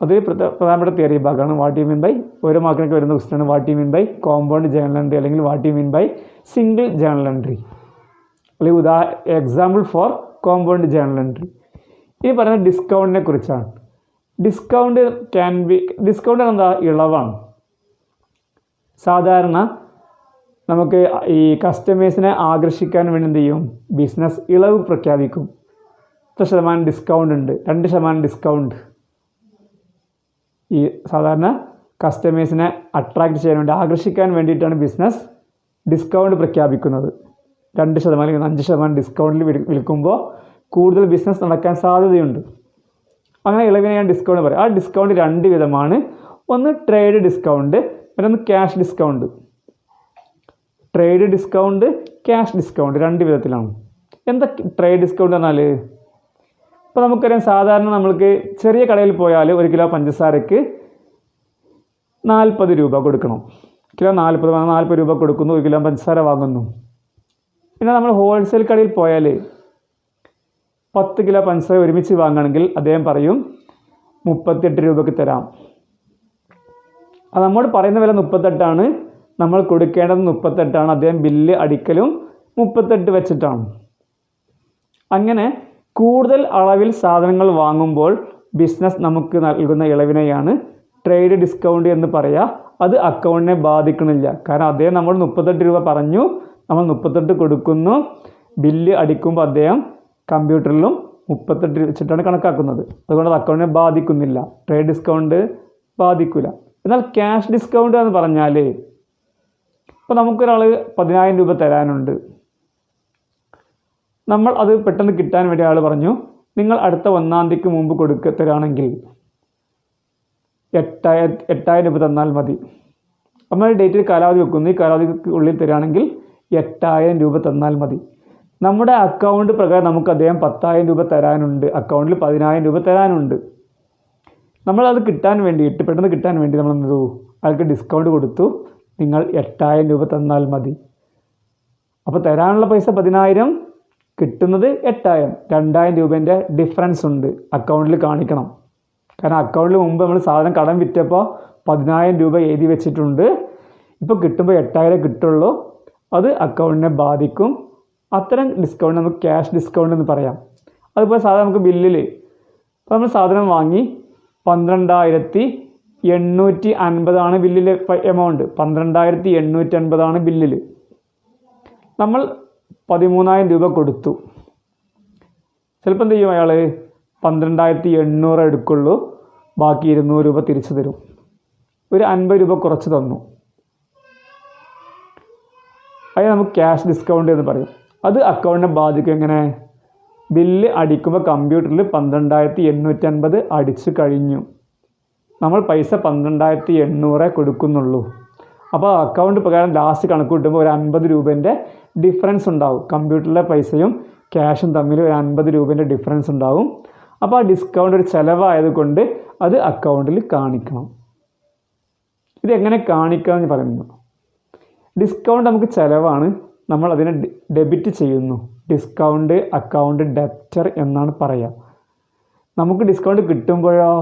അത് പ്രധാനപ്പെട്ട തിയറി ഭാഗമാണ്. വാട്ട് യു മീൻ ബൈ, ഓരോ മാർക്കിനൊക്കെ വരുന്ന ക്വസ്റ്റ്യനാണ് what you mean by compound journal entry അല്ലെങ്കിൽ what you mean by single journal entry അല്ലെങ്കിൽ example for compound journal entry. ഈ പറയുന്ന ഡിസ്കൗണ്ടിനെ കുറിച്ചാണ്. ഡിസ്കൗണ്ട് എന്താ? ഇളവാണ്. സാധാരണ നമുക്ക് ഈ കസ്റ്റമേഴ്സിനെ ആകർഷിക്കാൻ വേണ്ടി എന്ത് ചെയ്യും? ബിസിനസ് ഇളവ് പ്രഖ്യാപിക്കും. 3% ഡിസ്കൗണ്ട് ഉണ്ട്, 2% ഡിസ്കൗണ്ട്. ഈ സാധാരണ കസ്റ്റമേഴ്സിനെ അട്രാക്റ്റ് ചെയ്യാൻ വേണ്ടി, ആകർഷിക്കാൻ വേണ്ടിയിട്ടാണ് ബിസിനസ് ഡിസ്കൗണ്ട് പ്രഖ്യാപിക്കുന്നത്. 2% അല്ലെങ്കിൽ 5% ഡിസ്കൗണ്ടിൽ വിൽക്കുമ്പോൾ കൂടുതൽ ബിസിനസ് നടക്കാൻ സാധ്യതയുണ്ട്. അങ്ങനെ ഇളവിനെയാണ് ഡിസ്കൗണ്ട് പറയുക. ആ ഡിസ്കൗണ്ട് 2 വിധമാണ്. ഒന്ന് ട്രേഡ് ഡിസ്കൗണ്ട്, മറ്റൊന്ന് cash discount. Trade discount, cash discount 2 വിധത്തിലാണ്. എന്താ ട്രേഡ് ഡിസ്കൗണ്ട് പറഞ്ഞാൽ? ഇപ്പോൾ നമുക്കറിയാം, സാധാരണ നമ്മൾക്ക് ചെറിയ കടയിൽ പോയാൽ 1 കിലോ പഞ്ചസാരക്ക് 40 രൂപ കൊടുക്കണം. കിലോ 40 രൂപ കൊടുക്കുന്നു, 1 കിലോ പഞ്ചസാര വാങ്ങുന്നു. പിന്നെ നമ്മൾ ഹോൾസെയിൽ കടയിൽ പോയാൽ 10 കിലോ പഞ്ചസാര ഒരുമിച്ച് വാങ്ങുകയാണെങ്കിൽ അദ്ദേഹം പറയും 38 രൂപയ്ക്ക് തരാം. അത് നമ്മോട് പറയുന്ന വില 38 നമ്മൾ കൊടുക്കേണ്ടത് 38 അദ്ദേഹം ബില്ല് അടിക്കലും 38 വെച്ചിട്ടാണ്. അങ്ങനെ കൂടുതൽ അളവിൽ സാധനങ്ങൾ വാങ്ങുമ്പോൾ ബിസിനസ് നമുക്ക് നൽകുന്ന ഇളവിനെയാണ് ട്രേഡ് ഡിസ്കൗണ്ട് എന്ന് പറയുക. അത് അക്കൗണ്ടിനെ ബാധിക്കണില്ല. കാരണം അദ്ദേഹം നമ്മൾ 38 രൂപ പറഞ്ഞു, നമ്മൾ 38 കൊടുക്കുന്നു, ബില്ല് അടിക്കുമ്പോൾ അദ്ദേഹം കമ്പ്യൂട്ടറിലും 38 വെച്ചിട്ടാണ് കണക്കാക്കുന്നത്. അതുകൊണ്ട് അത് അക്കൗണ്ടിനെ ബാധിക്കുന്നില്ല. ട്രേഡ് ഡിസ്കൗണ്ട് ബാധിക്കില്ല. എന്നാൽ ക്യാഷ് ഡിസ്കൗണ്ട് എന്ന് പറഞ്ഞാൽ ഇപ്പോൾ നമുക്കൊരാൾ 10,000 രൂപ തരാനുണ്ട്. നമ്മൾ അത് പെട്ടെന്ന് കിട്ടാൻ വേണ്ടി ആൾ പറഞ്ഞു നിങ്ങൾ അടുത്ത 1-ാം തീയതിക്ക് മുമ്പ് തരാണെങ്കിൽ 8,000 രൂപ തന്നാൽ മതി. നമ്മൾ ഡേറ്റിൽ കാലാവധി വെക്കുന്നു, ഈ കാലാവധിക്ക് ഉള്ളിൽ തരികയാണെങ്കിൽ 8,000 രൂപ തന്നാൽ മതി. നമ്മുടെ അക്കൗണ്ട് പ്രകാരം നമുക്ക് അദ്ദേഹം 10,000 രൂപ തരാനുണ്ട്, അക്കൗണ്ടിൽ 10,000 രൂപ തരാനുണ്ട്. നമ്മളത് കിട്ടാൻ വേണ്ടിയിട്ട് പെട്ടെന്ന് കിട്ടാൻ വേണ്ടി നമ്മൾ എന്ത് ചെയ്തു, അയാൾക്ക് ഡിസ്കൗണ്ട് കൊടുത്തു, നിങ്ങൾ 8,000 രൂപ തന്നാൽ മതി. അപ്പോൾ തരാനുള്ള പൈസ 10,000, കിട്ടുന്നത് 8,000. 2,000 രൂപേൻ്റെ ഡിഫറൻസ് ഉണ്ട്, അക്കൗണ്ടിൽ കാണിക്കണം. കാരണം അക്കൗണ്ടിൽ മുമ്പ് നമ്മൾ സാധനം കടം വിറ്റപ്പോൾ 10,000 രൂപ എഴുതി വെച്ചിട്ടുണ്ട്. ഇപ്പോൾ കിട്ടുമ്പോൾ 8,000 കിട്ടുള്ളൂ. അത് അക്കൗണ്ടിനെ ബാധിക്കും. അത്തരം ഡിസ്കൗണ്ട് നമുക്ക് ക്യാഷ് ഡിസ്കൗണ്ട് എന്ന് പറയാം. അതുപോലെ സാധാരണ നമുക്ക് ബില്ലിൽ ഇപ്പോൾ നമ്മൾ സാധനം വാങ്ങി 12,850 ബില്ലിലെ എമൗണ്ട്, 12,850 ബില്ലിൽ. നമ്മൾ 13,000 രൂപ കൊടുത്തു. ചിലപ്പോൾ എന്ത് ചെയ്യും, അയാൾ 12,800 എടുക്കുള്ളൂ, ബാക്കി 200 രൂപ തിരിച്ചു തരും. ഒരു 50 രൂപ കുറച്ച് തന്നു. അത് നമുക്ക് ക്യാഷ് ഡിസ്കൗണ്ട് എന്ന് പറയും. അത് അക്കൗണ്ടിനെ ബാധിക്കും. എങ്ങനെ? ബില്ല് അടിക്കുമ്പോൾ കമ്പ്യൂട്ടറിൽ 12,850 അടിച്ചു കഴിഞ്ഞു, നമ്മൾ പൈസ 12,800 കൊടുക്കുന്നുള്ളൂ. അപ്പോൾ അക്കൗണ്ട് പ്രകാരം ലാസ്റ്റ് കണക്ക് കിട്ടുമ്പോൾ ഒരു 50 രൂപേൻ്റെ ഡിഫറൻസ് ഉണ്ടാവും. കമ്പ്യൂട്ടറിലെ പൈസയും ക്യാഷും തമ്മിൽ ഒരു 50 രൂപേൻ്റെ ഡിഫറൻസ് ഉണ്ടാവും. അപ്പോൾ ആ ഡിസ്കൗണ്ട് ഒരു ചിലവായതുകൊണ്ട് അത് അക്കൗണ്ടിൽ കാണിക്കണം. ഇതെങ്ങനെ കാണിക്കാമെന്ന് പറയുന്നു. ഡിസ്കൗണ്ട് നമുക്ക് ചിലവാണ്, നമ്മൾ അതിനെ ഡെബിറ്റ് ചെയ്യുന്നു. ഡിസ്കൗണ്ട് അക്കൗണ്ട് ഡെപ്റ്റർ എന്നാണ് പറയുക. നമുക്ക് ഡിസ്കൗണ്ട് കിട്ടുമ്പോഴോ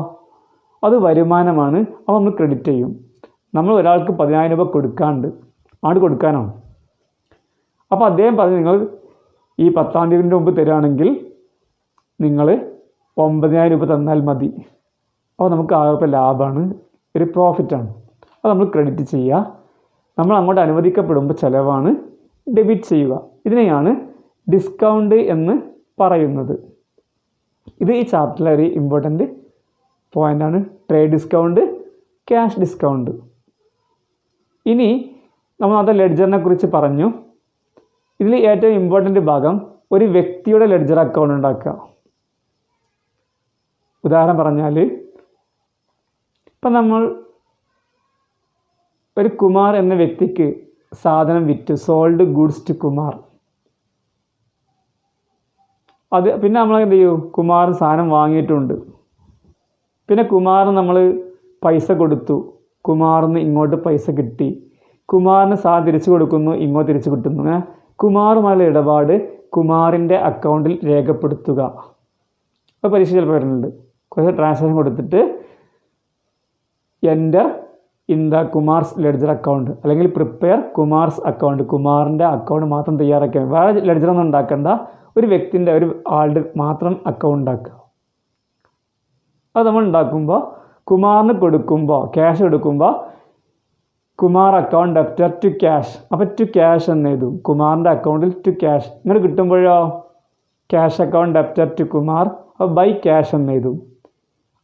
അത് വരുമാനമാണ്, അപ്പോൾ നമ്മൾ ക്രെഡിറ്റ് ചെയ്യും. നമ്മൾ ഒരാൾക്ക് 10,000 രൂപ കൊടുക്കാണ്ട് കൊടുക്കാനാണ്. അപ്പോൾ അദ്ദേഹം പറഞ്ഞു നിങ്ങൾ ഈ 10-ാം തീയതിൻ്റെ മുമ്പ് തരികയാണെങ്കിൽ നിങ്ങൾ 9,000 രൂപ തന്നാൽ മതി. അപ്പോൾ നമുക്ക് ആകെ ലാഭമാണ്, ഒരു പ്രോഫിറ്റാണ്. അത് നമ്മൾ ക്രെഡിറ്റ് ചെയ്യുക. നമ്മൾ അങ്ങോട്ട് അനുവദിക്കപ്പെടുമ്പോൾ ചിലവാണ്, ഡെബിറ്റ് ചെയ്യുക. ഇതിനെയാണ് ഡിസ്കൗണ്ട് എന്ന് പറയുന്നത്. ഇത് ഈ ചാപ്റ്ററിലെ ഒരു ഇമ്പോർട്ടൻ്റ് പോയിൻ്റാണ്. Trade discount, cash discount. ഇനി നമ്മൾ അത് ലെഡ്ജറിനെ കുറിച്ച് പറഞ്ഞു. ഇതിൽ ഏറ്റവും ഇമ്പോർട്ടൻ്റ് ഭാഗം ഒരു വ്യക്തിയുടെ ലെഡ്ജർ അക്കൗണ്ട് ഉണ്ടാക്കുക. ഉദാഹരണം പറഞ്ഞാൽ ഇപ്പം നമ്മൾ ഒരു കുമാർ എന്ന വ്യക്തിക്ക് സാധനം വിറ്റു, സോൾഡ് ഗുഡ്സ് ടു കുമാർ. അത് പിന്നെ നമ്മൾ എന്ത് ചെയ്യും, കുമാർ സാധനം വാങ്ങിയിട്ടുണ്ട്. പിന്നെ കുമാറിന് നമ്മൾ പൈസ കൊടുത്തു, കുമാറിന് ഇങ്ങോട്ട് പൈസ കിട്ടി. കുമാറിന് സാധനം തിരിച്ചു കൊടുക്കുന്നു, ഇങ്ങോട്ട് തിരിച്ചു കിട്ടുന്നു. അങ്ങനെ കുമാറുമായുള്ള ഇടപാട് കുമാറിൻ്റെ അക്കൗണ്ടിൽ രേഖപ്പെടുത്തുക. അപ്പോൾ പരീക്ഷ ചിലപ്പോൾ വരുന്നുണ്ട്. കുറച്ച് ട്രാൻസാക്ഷൻ കൊടുത്തിട്ട് enter in the Kumar's ledger account, അല്ലെങ്കിൽ പ്രിപ്പയർ കുമാർസ് അക്കൗണ്ട്. കുമാറിൻ്റെ അക്കൗണ്ട് മാത്രം തയ്യാറാക്കിയാൽ, വേറെ ലെഡ്ജറൊന്നും ഉണ്ടാക്കേണ്ട, ഒരു വ്യക്തിൻ്റെ ഒരു ആളുടെ മാത്രം അക്കൗണ്ട് ഉണ്ടാക്കുക. അത് നമ്മൾ ഉണ്ടാക്കുമ്പോൾ കുമാറിന് കൊടുക്കുമ്പോൾ, ക്യാഷ് കൊടുക്കുമ്പോൾ Kumar account debtor to cash. അപ്പോൾ ടു ക്യാഷ് എന്ന് എഴുതും, കുമാറിൻ്റെ അക്കൗണ്ടിൽ ടു ക്യാഷ്. ഇങ്ങനെ കിട്ടുമ്പോഴോ cash account debtor to Kumar, അപ്പോൾ ബൈ ക്യാഷ് എന്ന് എഴുതും.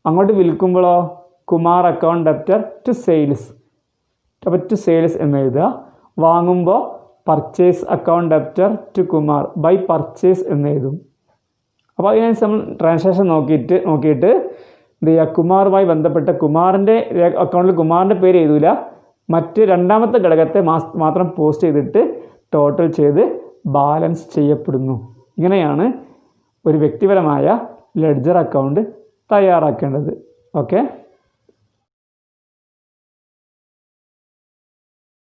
അങ്ങോട്ട് വിൽക്കുമ്പോഴോ Kumar account debtor to sales, അപ്പോൾ ടു സെയിൽസ് എന്ന് എഴുതുക. വാങ്ങുമ്പോൾ purchase account debtor to Kumar, by purchase എന്ന് എഴുതും. അപ്പോൾ അതിനനുസരിച്ച് നമ്മൾ ട്രാൻസാക്ഷൻ നോക്കിയിട്ട് എന്ത് ചെയ്യുക, കുമാറുമായി ബന്ധപ്പെട്ട കുമാറിൻ്റെ അക്കൗണ്ടിൽ കുമാറിൻ്റെ പേര് എഴുതില്ല, മറ്റ് രണ്ടാമത്തെ ഘടകത്തെ മാത്രം പോസ്റ്റ് ചെയ്തിട്ട് ടോട്ടൽ ചെയ്ത് ബാലൻസ് ചെയ്യപ്പെടുന്നു. ഇങ്ങനെയാണ് ഒരു വ്യക്തിപരമായ ലെഡ്ജർ അക്കൗണ്ട് തയ്യാറാക്കേണ്ടത്. ഓക്കെ.